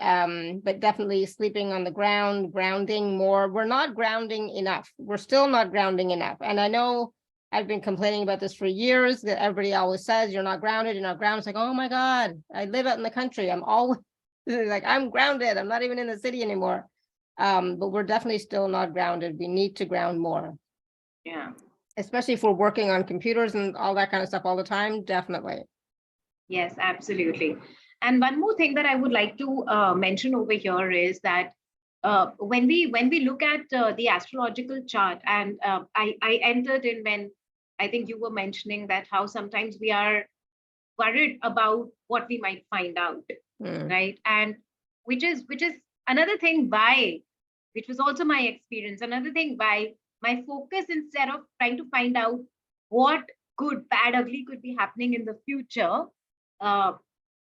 but definitely sleeping on the ground, grounding more. We're not grounding enough. We're still not grounding enough. And I know I've been complaining about this for years, that everybody always says you're not grounded, you're not grounded. It's like, oh my God, I live out in the country. I'm always like, I'm grounded. I'm not even in the city anymore. But we're definitely still not grounded. We need to ground more. Yeah. Especially if we're working on computers and all that kind of stuff all the time, definitely. Yes, absolutely. And one more thing that I would like to mention over here is that when we look at the astrological chart, and I entered in when I think you were mentioning that how sometimes we are worried about what we might find out, right? And which is another thing why, which was also my experience, another thing why my focus, instead of trying to find out what good, bad, ugly could be happening in the future, uh,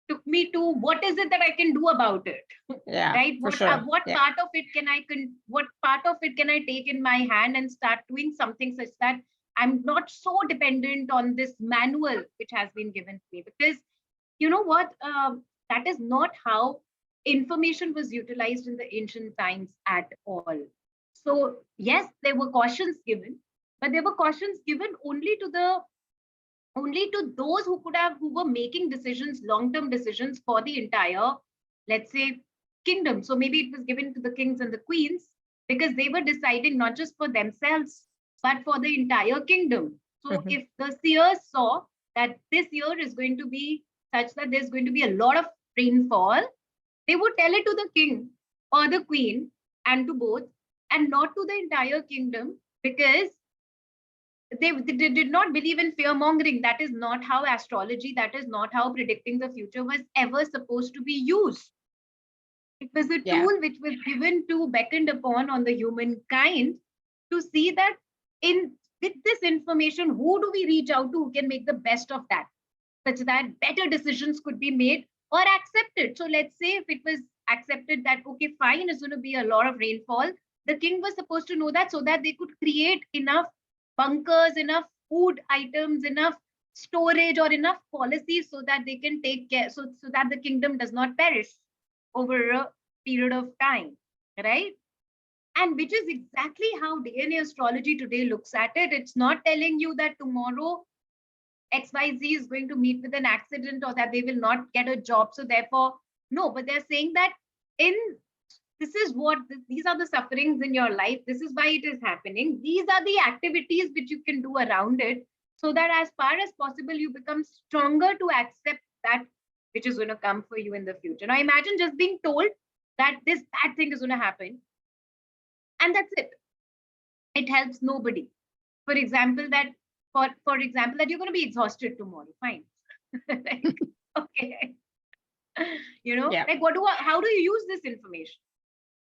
took me to what is it that I can do about it, Yeah, right? for sure. What Yeah. part of it can what part of it can I take in my hand and start doing something such that I'm not so dependent on this manual which has been given to me? Because you know what, that is not how information was utilized in the ancient times at all. So yes, there were cautions given, but there were cautions given only to those who were making decisions, long-term decisions for the entire, let's say, kingdom. So maybe it was given to the kings and the queens because they were deciding not just for themselves, but for the entire kingdom. So if the seers saw that this year is going to be such that there's going to be a lot of rainfall, they would tell it to the king or the queen, and to both, and not to the entire kingdom, because they did not believe in fear mongering. That is not how astrology, that is not how predicting the future was ever supposed to be used. It was a Yeah. tool which was given to, beckoned upon on the humankind to see that in with this information, who do we reach out to who can make the best of that, such that better decisions could be made or accepted. So let's say if it was accepted that, okay, fine, it's going to be a lot of rainfall, the king was supposed to know that so that they could create enough bunkers, enough food items, enough storage, or enough policies so that they can take care, so that the kingdom does not perish over a period of time, right? And which is exactly how DNA astrology today looks at it. It's not telling you that tomorrow XYZ is going to meet with an accident or that they will not get a job. So therefore, no, but they're saying that in this is what these are the sufferings in your life. This is why it is happening. These are the activities which you can do around it, so that as far as possible, you become stronger to accept that which is going to come for you in the future. Now imagine just being told that this bad thing is going to happen, and that's it. It helps nobody. For example, that for example that you're going to be exhausted tomorrow. Fine. Like, okay. Yeah. Like how do you use this information?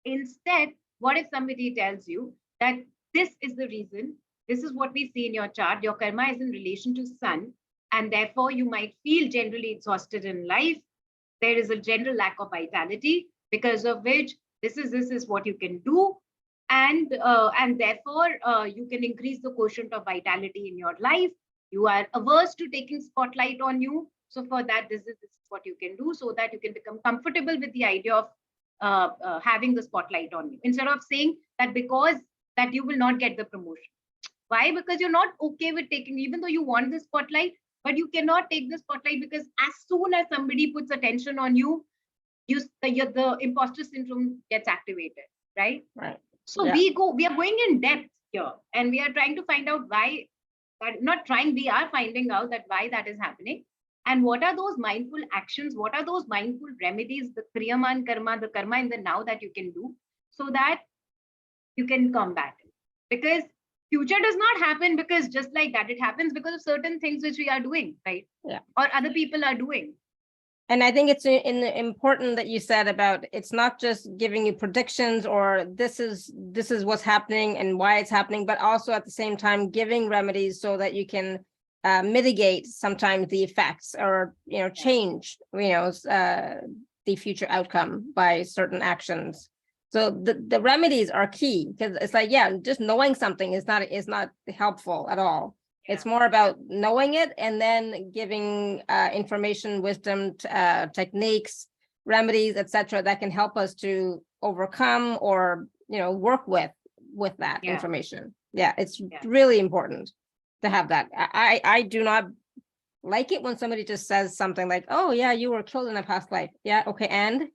Instead, what if somebody tells you that this is the reason, this is what we see in your chart, your karma is in relation to sun, and therefore you might feel generally exhausted in life. There is a general lack of vitality, because of which this is what you can do, and therefore you can increase the quotient of vitality in your life. You are averse to taking spotlight on you, so for that this is what you can do, so that you can become comfortable with the idea of having the spotlight on you, instead of saying that because that you will not get the promotion. Why? Because you're not okay with taking, even though you want the spotlight, but you cannot take the spotlight, because as soon as somebody puts attention on you, the imposter syndrome gets activated, right? Right. So Yeah. we are going in depth here, and we are trying to find out why that, not trying, we are finding out that why that is happening, and what are those mindful actions, what are those mindful remedies, the kriyaman karma, the karma in the now that you can do, so that you can combat it. Because future does not happen because just like that, it happens because of certain things which we are doing, right? Yeah. Or other people are doing. And I think it's important that you said about, it's not just giving you predictions or this is what's happening and why it's happening, but also at the same time giving remedies so that you can mitigate sometimes the effects, or change the future outcome by certain actions. So the remedies are key, because it's like, yeah, just knowing something is not helpful at all. It's more about knowing it and then giving information, wisdom, techniques, remedies, etc., that can help us to overcome or work with that information. Yeah, it's really important to have that. I do not like it when somebody just says something like, "Oh yeah, you were killed in a past life." Yeah, okay, and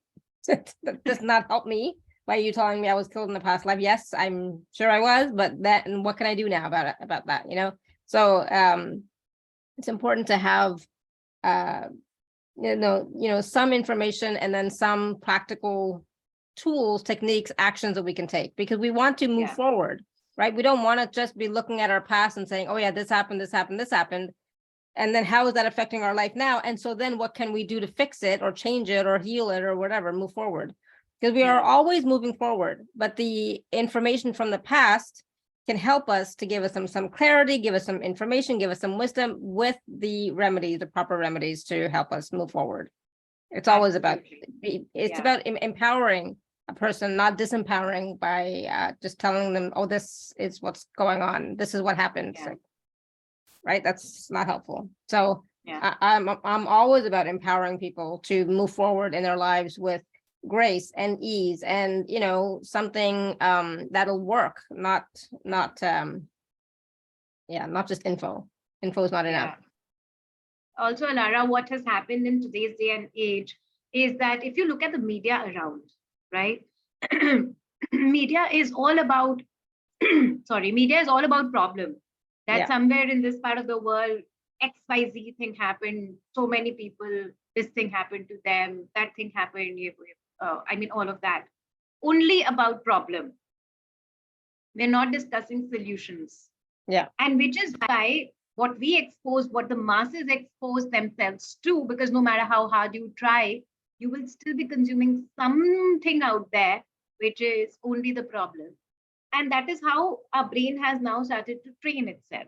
that does not help me by you telling me I was killed in a past life. Yes, I'm sure I was, but and what can I do now about that? So it's important to have some information and then some practical tools, techniques, actions that we can take, because we want to move forward, right? We don't want to just be looking at our past and saying, "Oh yeah, this happened, this happened, this happened." And then how is that affecting our life now? And so then what can we do to fix it or change it or heal it or whatever, move forward? Because we are always moving forward, but the information from the past can help us to give us some clarity, give us some information, give us some wisdom with the remedies, the proper remedies to help us move forward. It's always about, about empowering a person, not disempowering by just telling them, "Oh, this is what's going on. This is what happened." So, right? That's not helpful. So I'm always about empowering people to move forward in their lives with grace and ease and something that'll work, not just info. Info is not enough. Also, Alara, what has happened in today's day and age is that if you look at the media around, right? Media is all about media is all about problem. That somewhere in this part of the world, XYZ thing happened, so many people, this thing happened to them, that thing happened, all of that. Only about problem. We're not discussing solutions. Yeah. And which is why what we expose, what the masses expose themselves to, because no matter how hard you try, you will still be consuming something out there, which is only the problem. And that is how our brain has now started to train itself.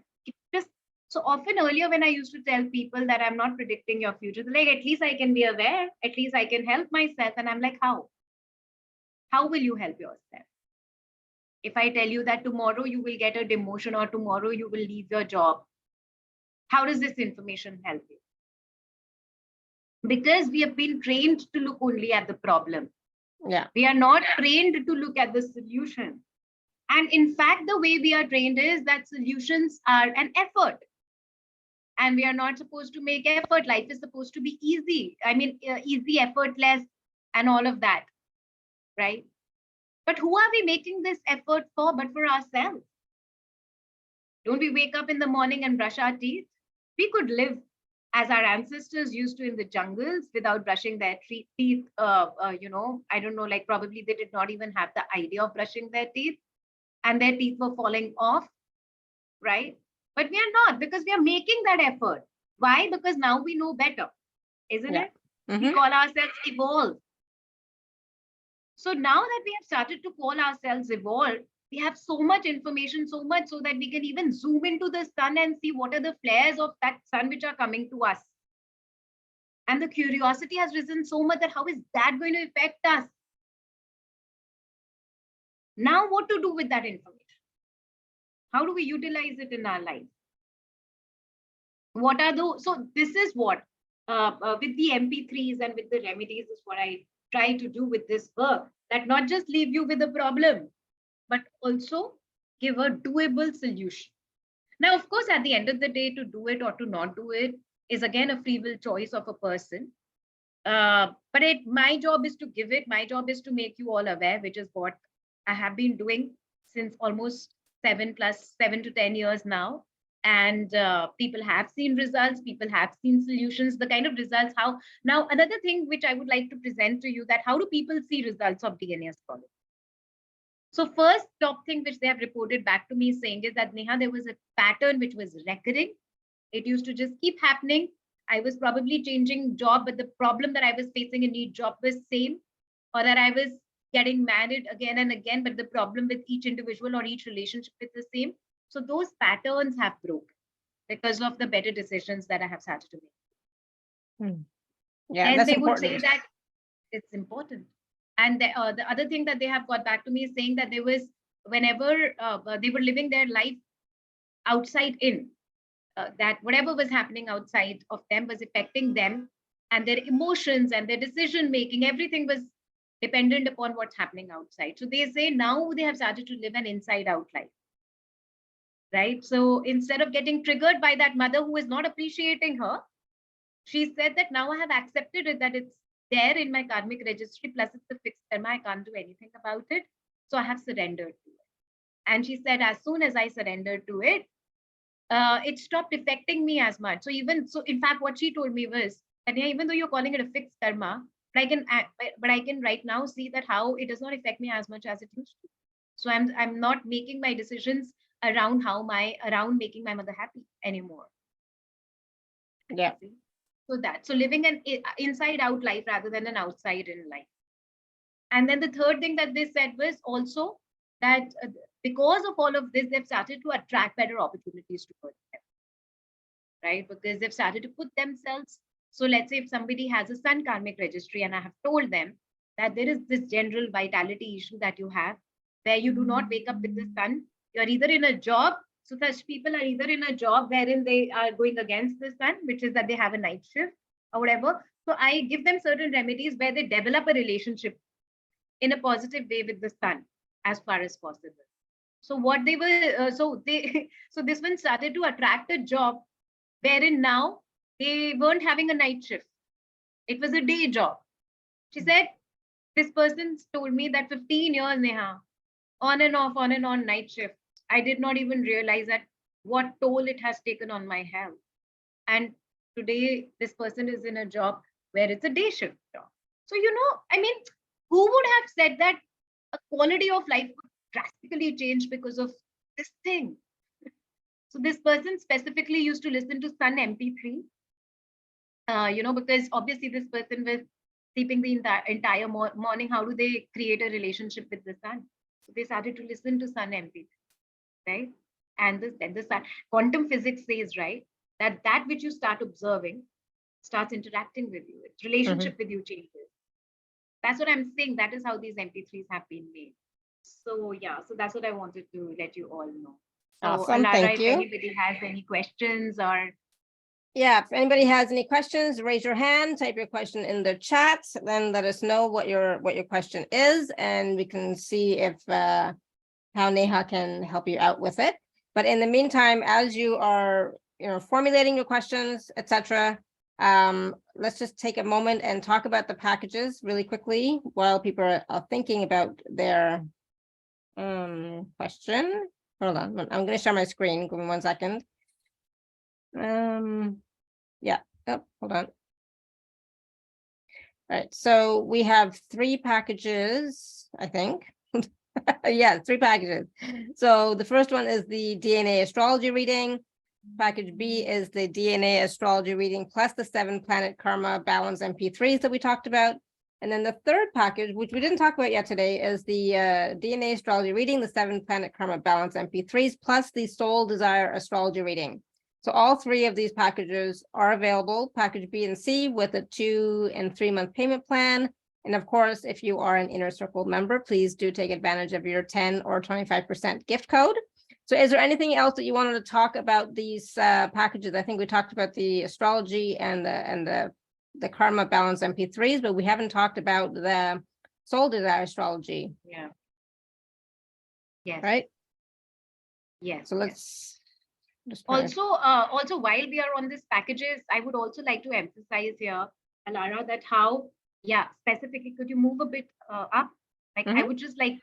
So often earlier when I used to tell people that I'm not predicting your future, they're like, at least I can be aware, at least I can help myself. And I'm like, how? How will you help yourself? If I tell you that tomorrow you will get a demotion or tomorrow you will leave your job, how does this information help you? Because we have been trained to look only at the problem. Yeah. We are not trained to look at the solution. And in fact, the way we are trained is that solutions are an effort. And we are not supposed to make effort. Life is supposed to be easy. Easy, effortless, and all of that, right? But who are we making this effort for but for ourselves? Don't we wake up in the morning and brush our teeth? We could live as our ancestors used to in the jungles without brushing their teeth. I don't know, like probably they did not even have the idea of brushing their teeth and their teeth were falling off, right? But we are not, because we are making that effort. Why? Because now we know better, isn't it? Mm-hmm. We call ourselves evolved. So now that we have started to call ourselves evolved, we have so much information, so much so that we can even zoom into the sun and see what are the flares of that sun which are coming to us. And the curiosity has risen so much that how is that going to affect us? Now what to do with that information? How do we utilize it in our life? What are those? So this is what, with the MP3s and with the remedies is what I try to do with this work, that not just leave you with a problem, but also give a doable solution. Now, of course, at the end of the day, to do it or to not do it is again a free will choice of a person. But my job is to give it. My job is to make you all aware, which is what I have been doing since almost 7 to 10 years now. And people have seen results, people have seen solutions, the kind of results, how. Now, another thing which I would like to present to you, that how do people see results of DNA astrology? So first top thing which they have reported back to me saying is that, Neha, there was a pattern which was recurring. It used to just keep happening. I was probably changing job, but the problem that I was facing in each job was same, or that I was getting married again and again, but the problem with each individual or each relationship is the same. So those patterns have broken because of the better decisions that I have started to make. Yeah, and that's they important. would say that, it's important. And the other thing that they have got back to me is saying that there was, whenever they were living their life outside in, that whatever was happening outside of them was affecting them, and their emotions and their decision making, everything was dependent upon what's happening outside. So they say now they have started to live an inside out life, right? So instead of getting triggered by that mother who is not appreciating her, she said that now I have accepted it, that it's there in my karmic registry, plus it's a fixed karma, I can't do anything about it. So I have surrendered to it. And she said, as soon as I surrendered to it, it stopped affecting me as much. So in fact, what she told me was that, yeah, even though you're calling it a fixed karma, but I can right now see that how it does not affect me as much as it used to. So I'm not making my decisions around making my mother happy anymore. Yeah. So living an inside out life rather than an outside in life. And then the third thing that they said was also that because of all of this, they've started to attract better opportunities towards them, right? Because they've started to put themselves. So let's say if somebody has a sun karmic registry and I have told them that there is this general vitality issue that you have, where you do not wake up with the sun, you're either in a job. So such people are either in a job wherein they are going against the sun, which is that they have a night shift or whatever. So I give them certain remedies where they develop a relationship in a positive way with the sun as far as possible. So what they were, so this one started to attract a job wherein now they weren't having a night shift. It was a day job. She said, this person told me that 15 years, Neha, on and on night shift. I did not even realize that what toll it has taken on my health. And today, this person is in a job where it's a day shift job. So, I mean, who would have said that a quality of life would drastically change because of this thing? So this person specifically used to listen to Sun MP3, because obviously this person was sleeping the entire morning. How do they create a relationship with the sun? So they started to listen to Sun MP3, right? And the sun, quantum physics says, right, that which you start observing starts interacting with you. Its relationship with you changes. That's what I'm saying. That is how these MP3s have been made. So yeah, so that's what I wanted to let you all know. So Awesome. Alara, Thank if you. anybody has any questions or Yeah, if anybody has any questions, raise your hand, type your question in the chat, then let us know what your question is, and we can see if how Neha can help you out with it. But in the meantime, as you are formulating your questions, etc., let's just take a moment and talk about the packages really quickly while people are thinking about their question. Hold on, I'm going to share my screen. Give me 1 second. Yeah. Oh, hold on. All right. So we have 3 packages, I think. Yeah, 3 packages. So the first one is the DNA astrology reading. Package B is the DNA astrology reading plus the 7 planet karma balance MP3s that we talked about. And then the third package, which we didn't talk about yet today, is the DNA astrology reading, the 7 planet karma balance MP3s plus the soul desire astrology reading. So all 3 of these packages are available, package B and C, with a 2 and 3 month payment plan. And of course, if you are an Inner Circle member, please do take advantage of your 10 or 25% gift code. So is there anything else that you wanted to talk about these packages? I think we talked about the astrology and the karma balance MP3s, but we haven't talked about the soul desire astrology. yeah. Yes. Right? Yes. So let's just try. Also while we are on these packages, I would also like to emphasize here, Alara, that how, specifically, could you move a bit up? Like I would just like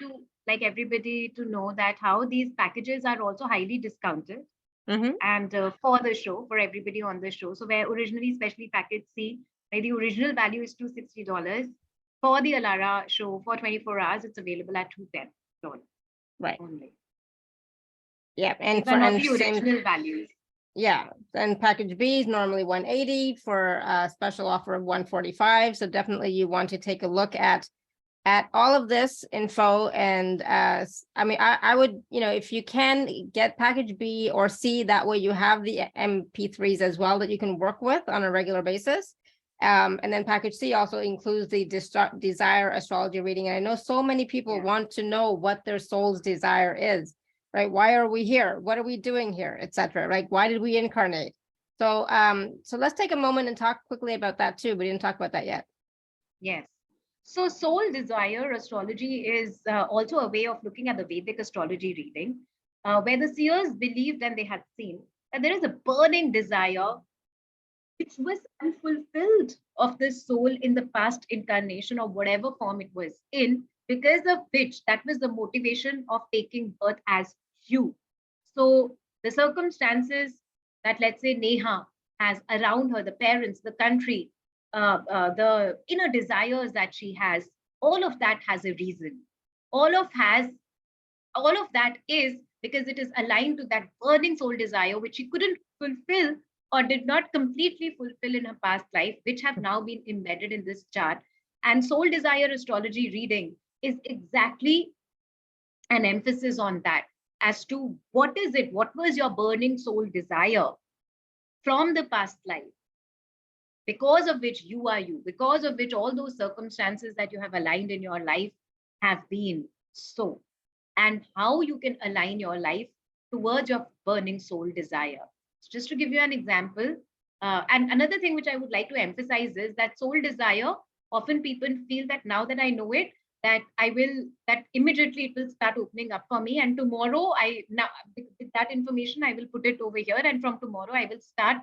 everybody to know that how these packages are also highly discounted. And for the show, for everybody on the show. So where originally, especially package C, where the original value is $260, for the Alara show for 24 hours, it's available at $210. Right. Only. Yeah, and these are not the original values. Yeah, and package B is normally $180 for a special offer of $145. So definitely you want to take a look at all of this info. And I mean, I would, if you can get package B or C, that way you have the MP3s as well that you can work with on a regular basis. And then package C also includes the desire astrology reading. And I know so many people want to know what their soul's desire is, right? Why are we here? What are we doing here, etc. Right? Why did we incarnate? So, so let's take a moment and talk quickly about that too. We didn't talk about that yet. Yes. So soul desire astrology is also a way of looking at the Vedic astrology reading, where the seers believed and they had seen that there is a burning desire which was unfulfilled of the soul in the past incarnation or whatever form it was in, because of which that was the motivation of taking birth as you. So the circumstances that, let's say, Neha has around her, the parents, the country, the inner desires that she has, all of that has a reason. All of that is because it is aligned to that burning soul desire which she couldn't fulfill or did not completely fulfill in her past life, which have now been embedded in this chart. And soul desire astrology reading is exactly an emphasis on that, as to what is it, what was your burning soul desire from the past life, because of which you are you, because of which all those circumstances that you have aligned in your life have been so, and how you can align your life towards your burning soul desire. So just to give you an example, and another thing which I would like to emphasize is that soul desire, often people feel that now that I know it, that immediately it will start opening up for me. And tomorrow with that information, I will put it over here. And from tomorrow, I will start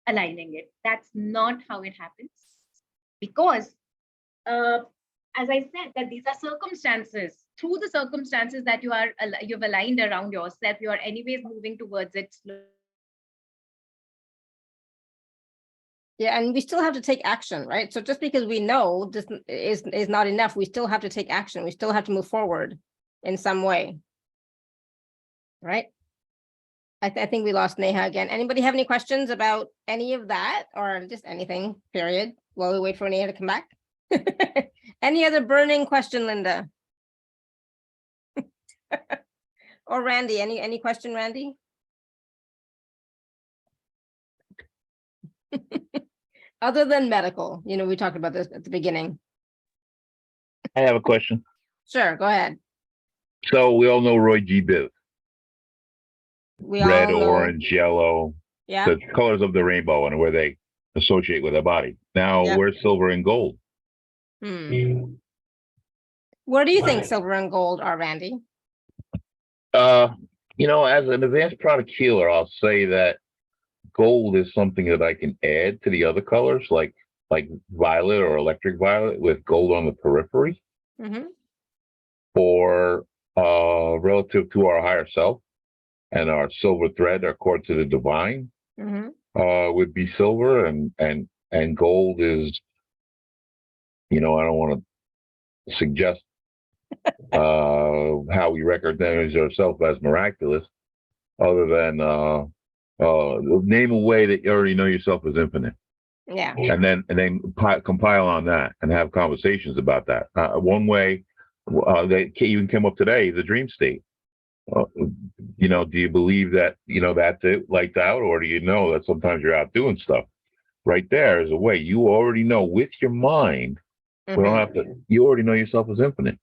aligning it. That's not how it happens. Because as I said, that these are circumstances. Through the circumstances that you've aligned around yourself, you are anyways moving towards it slowly. Yeah, and we still have to take action, right? So just because we know this is not enough, we still have to take action. We still have to move forward in some way, right? I think we lost Neha again. Anybody have any questions about any of that, or just anything, period, while we wait for Neha to come back? Any other burning question, Linda? Or Randy, any question, Randy? Other than medical, we talked about this at the beginning. I have a question. Sure, go ahead. So we all know Roy G. Biv. We Red, all know, orange, yellow, yeah. the colors of the rainbow and where they associate with our body. Now, Yep. where's silver and gold? Where do you think silver and gold are, Randy? As an advanced product healer, I'll say that gold is something that I can add to the other colors, like violet or electric violet with gold on the periphery, or relative to our higher self, and our silver thread, our cord to the divine, would be silver, and gold is, I don't want to suggest how we recognize ourselves as miraculous, other than name a way that you already know yourself as infinite. Yeah. And then compile on that and have conversations about that. One way that even came up today, the dream state. Do you believe that, that's it, lights out, or do you know that sometimes you're out doing stuff? Right there is a way. You already know with your mind. We don't have to. You already know yourself as infinite.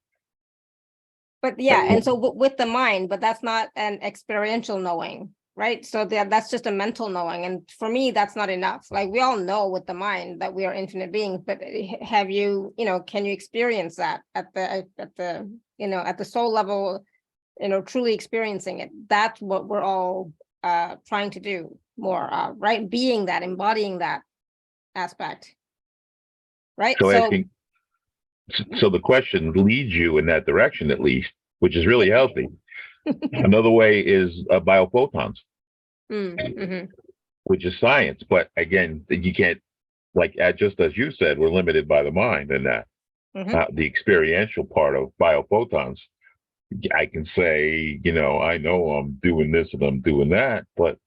But yeah, and so with the mind, but that's not an experiential knowing, right? So that's just a mental knowing. And for me, that's not enough. Like, we all know with the mind that we are infinite beings, but have you, can you experience that at the soul level, truly experiencing it? That's what we're all trying to do more, right? Being that, embodying that aspect, right? So the question leads you in that direction, at least, which is really healthy. Another way is biophotons, which is science. But again, you can't, just as you said, we're limited by the mind, and that the experiential part of biophotons. I can say, I know I'm doing this and I'm doing that, but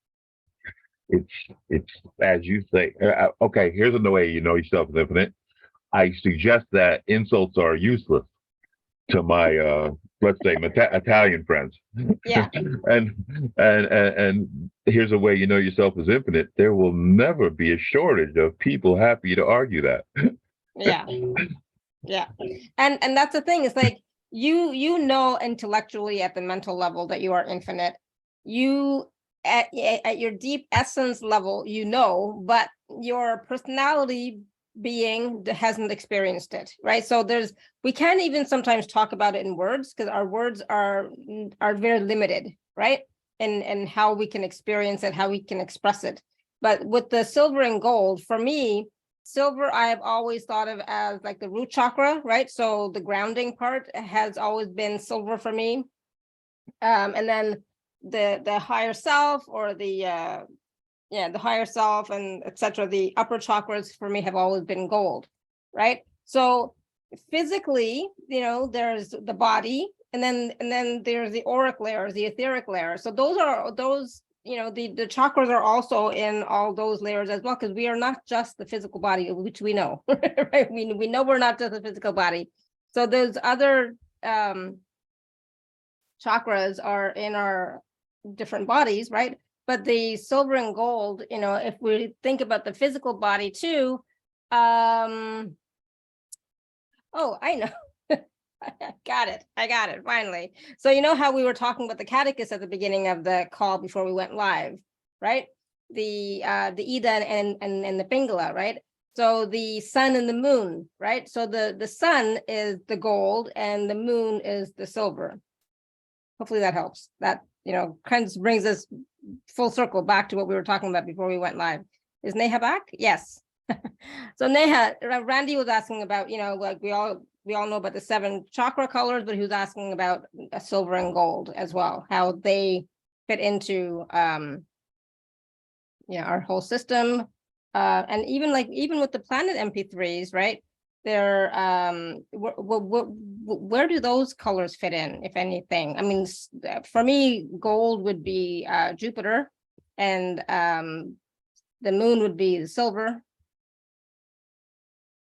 it's as you say. Okay, here's another way you know yourself is infinite. I suggest that insults are useless to my let's say Italian friends. Yeah. And here's a way you know yourself is infinite. There will never be a shortage of people happy to argue that. Yeah. Yeah. And that's the thing. It's like you know intellectually at the mental level that you are infinite. You at your deep essence level, you know, but your personality being hasn't experienced it, right? So we can't even sometimes talk about it in words because our words are very limited, right? And how we can experience it, how we can express it. But with the silver and gold, for me, silver I have always thought of as like the root chakra, right? So the grounding part has always been silver for me. And then the higher self, or the higher self, and etc., the upper chakras for me have always been gold, right? So physically, there's the body, and then there's the auric layers, the etheric layers. So those the chakras are also in all those layers as well, because we are not just the physical body, which we know, right? We know we're not just a physical body. So those other chakras are in our different bodies, right? But the silver and gold, if we think about the physical body too, oh, I know. I got it finally. So you know how we were talking about the catechist at the beginning of the call before we went live, right? The Ida and the Pingala, right? So the sun and the moon, right? So the sun is the gold and the moon is the silver. Hopefully that helps. That kind of brings us full circle back to what we were talking about before we went live. Is Neha back? Yes. So Neha, Randy was asking about, like we all know about the 7 chakra colors, but he was asking about silver and gold as well, how they fit into our whole system. And even with the planet MP3s, right? They're where do those colors fit in, if anything? I mean, for me, gold would be Jupiter, and the moon would be the silver.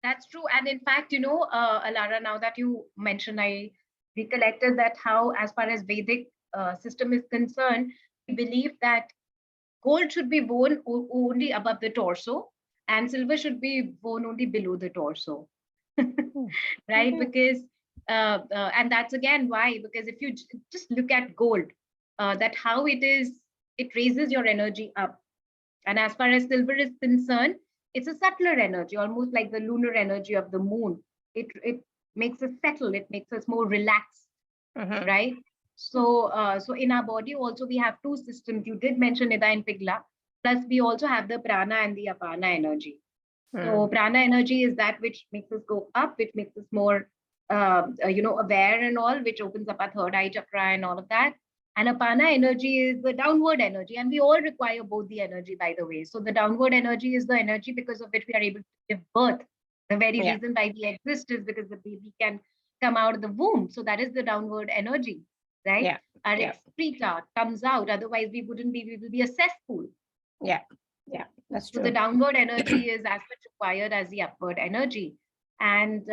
That's true. And in fact, Alara, now that you mentioned, I recollected that how, as far as Vedic system is concerned, we believe that gold should be worn only above the torso, and silver should be worn only below the torso. Right? Because and that's again why, because if you just look at gold, that how it raises your energy up. And as far as silver is concerned, it's a subtler energy, almost like the lunar energy of the moon. It makes us settle, it makes us more relaxed, right? So so in our body also we have 2 systems. You did mention Ida and Pingala, plus we also have the prana and the apana energy. So prana energy is that which makes us go up, which makes us more aware and all, which opens up our third eye chakra and all of that. And apana energy is the downward energy, and we all require both the energy, by the way. So the downward energy is the energy because of which we are able to give birth. The very reason why we exist is because the baby can come out of the womb. So that is the downward energy, right? Our excreta comes out, otherwise we will be a cesspool. That's true. So the downward energy is as much required as the upward energy, and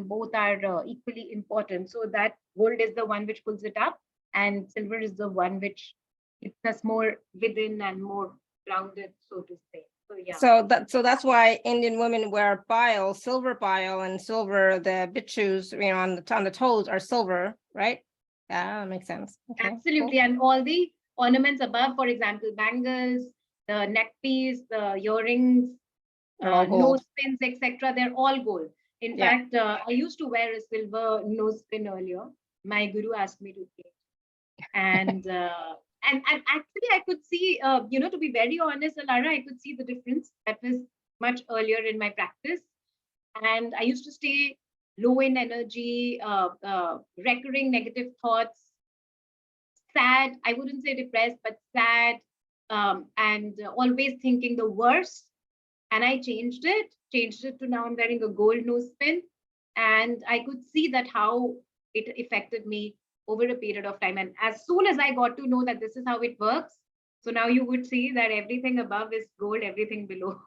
both are equally important. So that gold is the one which pulls it up, and silver is the one which keeps us more within and more grounded, so to say. So yeah. So that's why Indian women wear bile, silver bile, and silver, the bichus, on the toes are silver, right? Yeah, that makes sense. Okay, absolutely. Cool. And all the ornaments above, for example, bangles, the neck piece, the earrings, nose pins, etc., they're all gold. In fact, I used to wear a silver nose pin earlier. My guru asked me to take, and actually I could see, to be very honest, Alara, I could see the difference. That was much earlier in my practice, and I used to stay low in energy, recurring negative thoughts, sad. I wouldn't say depressed, but sad. And always thinking the worst. And I changed it to now I'm wearing a gold nose pin. And I could see that how it affected me over a period of time. And as soon as I got to know that this is how it works, so now you would see that everything above is gold, everything below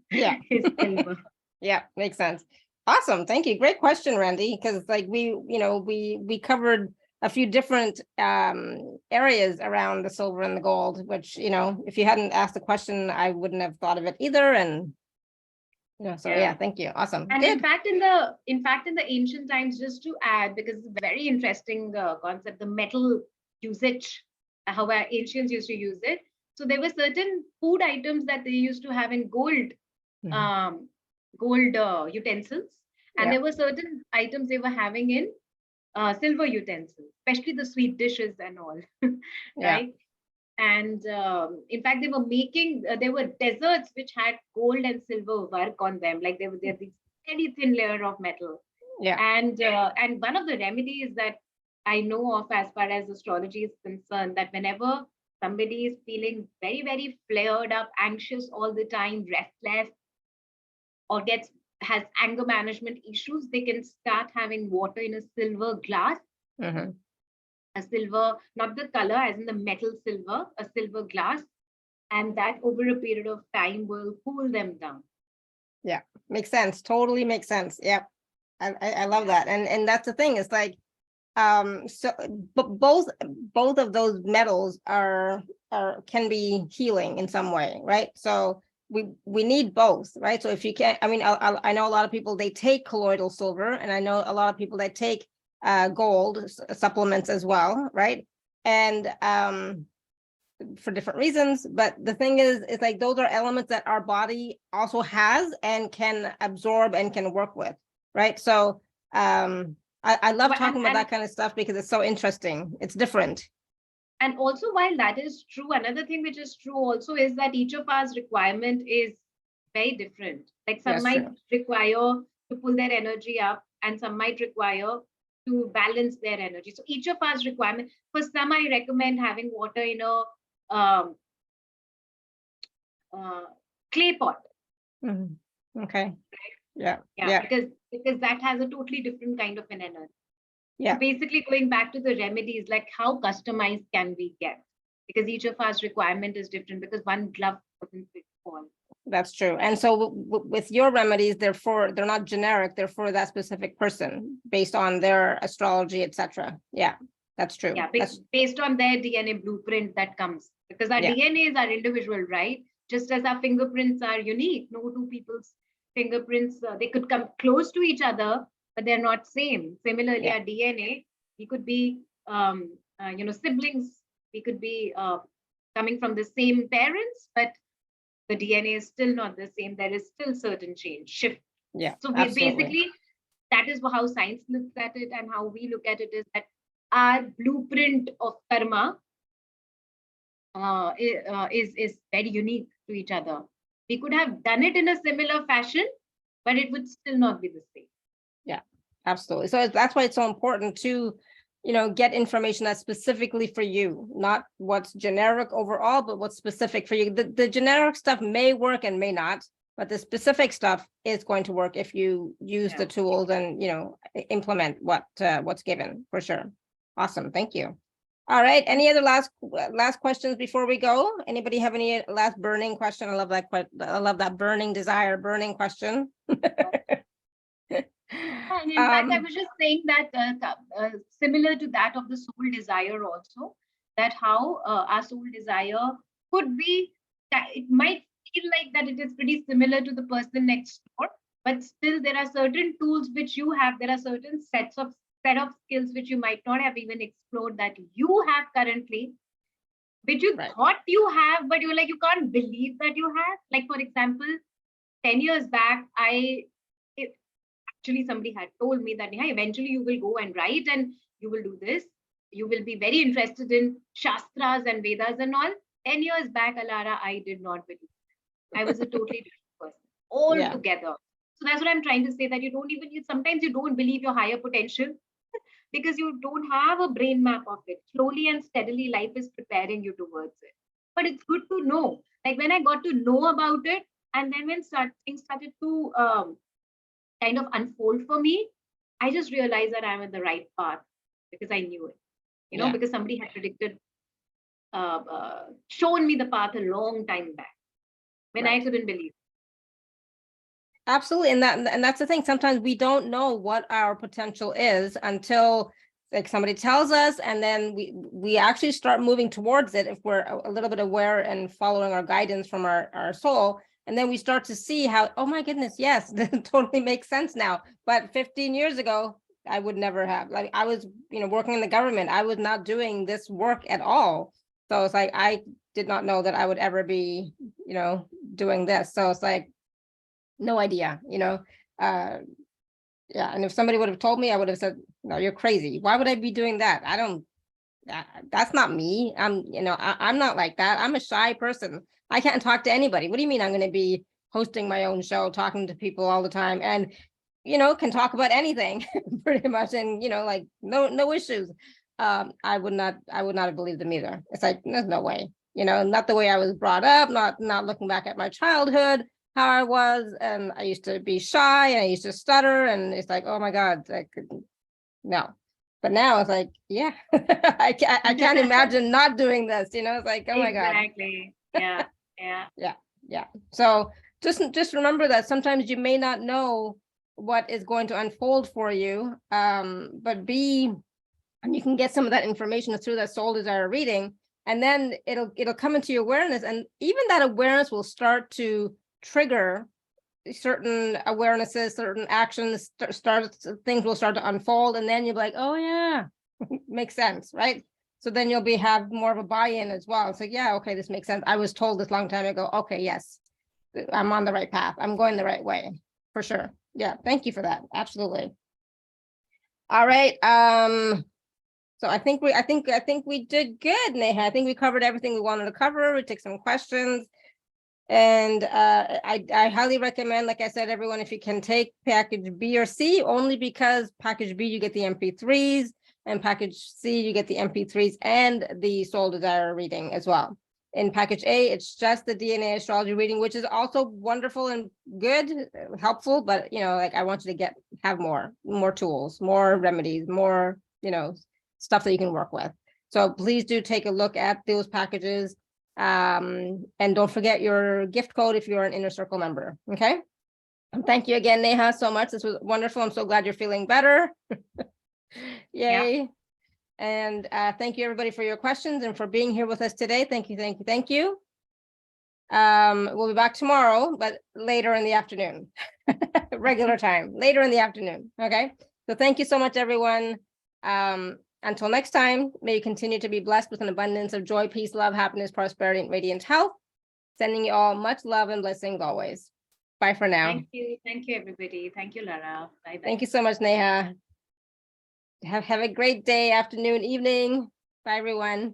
is silver. Yeah, makes sense. Awesome. Thank you. Great question, Randy, because like we covered a few different areas around the silver and the gold, which, if you hadn't asked the question, I wouldn't have thought of it either. And so yeah, thank you. Awesome. And Good. in fact, in the ancient times, just to add, because it's a very interesting concept, the metal usage, how our ancients used to use it. So there were certain food items that they used to have in gold, utensils, and there were certain items they were having in silver utensils, especially the sweet dishes and all, right? And in fact, they were making, there were desserts which had gold and silver work on them, like they were this very thin layer of metal. And one of the remedies that I know of as far as astrology is concerned, that whenever somebody is feeling very, very flared up, anxious all the time, restless, or has anger management issues, they can start having water in a silver glass. A silver, not the color as in the metal silver, a silver glass, and that over a period of time will cool them down. Yeah, makes sense. Totally makes sense. Yep. I love that. And that's the thing. It's like, so but both of those metals can be healing in some way, right? So we need both, right? So if you can't, I mean, I know a lot of people, they take colloidal silver, and I know a lot of people that take gold supplements as well, right? And for different reasons, but the thing is, it's like those are elements that our body also has and can absorb and can work with, right? So I love talking about that kind of stuff because it's so interesting. It's different. And also, while that is true, another thing which is true also is that each of us requirement is very different. Like some might require to pull their energy up, and some might require to balance their energy. So each of us requirement, for some, I recommend having water in a clay pot. Okay. Yeah. Because that has a totally different kind of an energy. Yeah. So basically, going back to the remedies, like how customized can we get? Because each of us requirement is different, because one glove doesn't fit all. That's true. And so with your remedies, they're not generic, they're for that specific person based on their astrology, etc. Yeah, that's true. Yeah, based on their DNA blueprint that comes, because our DNAs are individual, right? Just as our fingerprints are unique. No two people's fingerprints, they could come close to each other, but they're not same. Similarly, our DNA, we could be, siblings. We could be coming from the same parents, but the DNA is still not the same. There is still certain shift. Yeah. So basically, that is how science looks at it, and how we look at it is that our blueprint of karma is very unique to each other. We could have done it in a similar fashion, but it would still not be the same. Yeah, absolutely. So that's why it's so important to, get information that's specifically for you, not what's generic overall, but what's specific for you. The generic stuff may work and may not, but the specific stuff is going to work if you use the tools and, implement what's given, for sure. Awesome. Thank you. All right. Any other last questions before we go? Anybody have any last burning question? I love that burning desire, burning question. And in fact, I was just saying that similar to that of the soul desire also, that how our soul desire could be, it might feel like that it is pretty similar to the person next door, but still there are certain tools which you have, there are certain set of skills which you might not have even explored that you have currently, which you thought you have, but you're like, you can't believe that you have. Like, for example, 10 years back, actually somebody had told me that, Neha, eventually you will go and write and you will do this. You will be very interested in Shastras and Vedas and all. 10 years back, Alara, I did not believe. I was a totally different person altogether. So that's what I'm trying to say, that sometimes you don't believe your higher potential because you don't have a brain map of it. Slowly and steadily, life is preparing you towards it. But it's good to know. Like when I got to know about it, and then when things started to kind of unfold for me, I just realized that I'm on the right path because I knew it, because somebody had predicted, shown me the path a long time back when I couldn't believe it. Absolutely. And that's the thing. Sometimes we don't know what our potential is until like somebody tells us, and then we actually start moving towards it if we're a little bit aware and following our guidance from our soul. And then we start to see how, oh my goodness, yes, that totally makes sense now. But 15 years ago, I would never have. Like, I was, working in the government. I was not doing this work at all. So it's like, I did not know that I would ever be, doing this. So it's like, no idea, yeah. And if somebody would have told me, I would have said, no, you're crazy. Why would I be doing that? That's not me. I'm not like that. I'm a shy person. I can't talk to anybody. What do you mean I'm going to be hosting my own show, talking to people all the time, and, can talk about anything pretty much. And, like no issues. I would not have believed them either. It's like, there's no way, not the way I was brought up, not looking back at my childhood, how I was. And I used to be shy and I used to stutter, and it's like, oh my God, no. But now it's like, yeah, I can't imagine not doing this, it's like, oh my God. Exactly. Yeah. Yeah. Yeah. So just remember that sometimes you may not know what is going to unfold for you, but you can get some of that information through that soul desire reading, and then it'll come into your awareness, and even that awareness will start to trigger certain awarenesses, certain actions, things will start to unfold, and then you'll be like, oh yeah, makes sense, right? So then you'll have more of a buy-in as well. It's like, yeah, okay, this makes sense. I was told this long time ago. Okay, yes, I'm on the right path. I'm going the right way, for sure. Yeah, thank you for that. Absolutely. All right. So I think we did good, Neha. I think we covered everything we wanted to cover. We took some questions. And I highly recommend, like I said, everyone, if you can take package B or C, only because package B, you get the MP3s, and package C, you get the MP3s and the soul desire reading as well. In package A, it's just the DNA astrology reading, which is also wonderful and good, helpful, but like, I want you to have more tools, more remedies, more, stuff that you can work with. So please do take a look at those packages. And don't forget your gift code if you're an Inner Circle member. Okay. And thank you again, Neha, so much. This was wonderful. I'm so glad you're feeling better. Yay. Yeah. And thank you, everybody, for your questions and for being here with us today. Thank you. We'll be back tomorrow, but later in the afternoon. Regular time, later in the afternoon. Okay. So thank you so much, everyone. Until next time, may you continue to be blessed with an abundance of joy, peace, love, happiness, prosperity, and radiant health. Sending you all much love and blessings always. Bye for now. Thank you. Thank you, everybody. Thank you, Lara. Bye-bye. Thank you so much, Neha. Have a great day, afternoon, evening. Bye, everyone.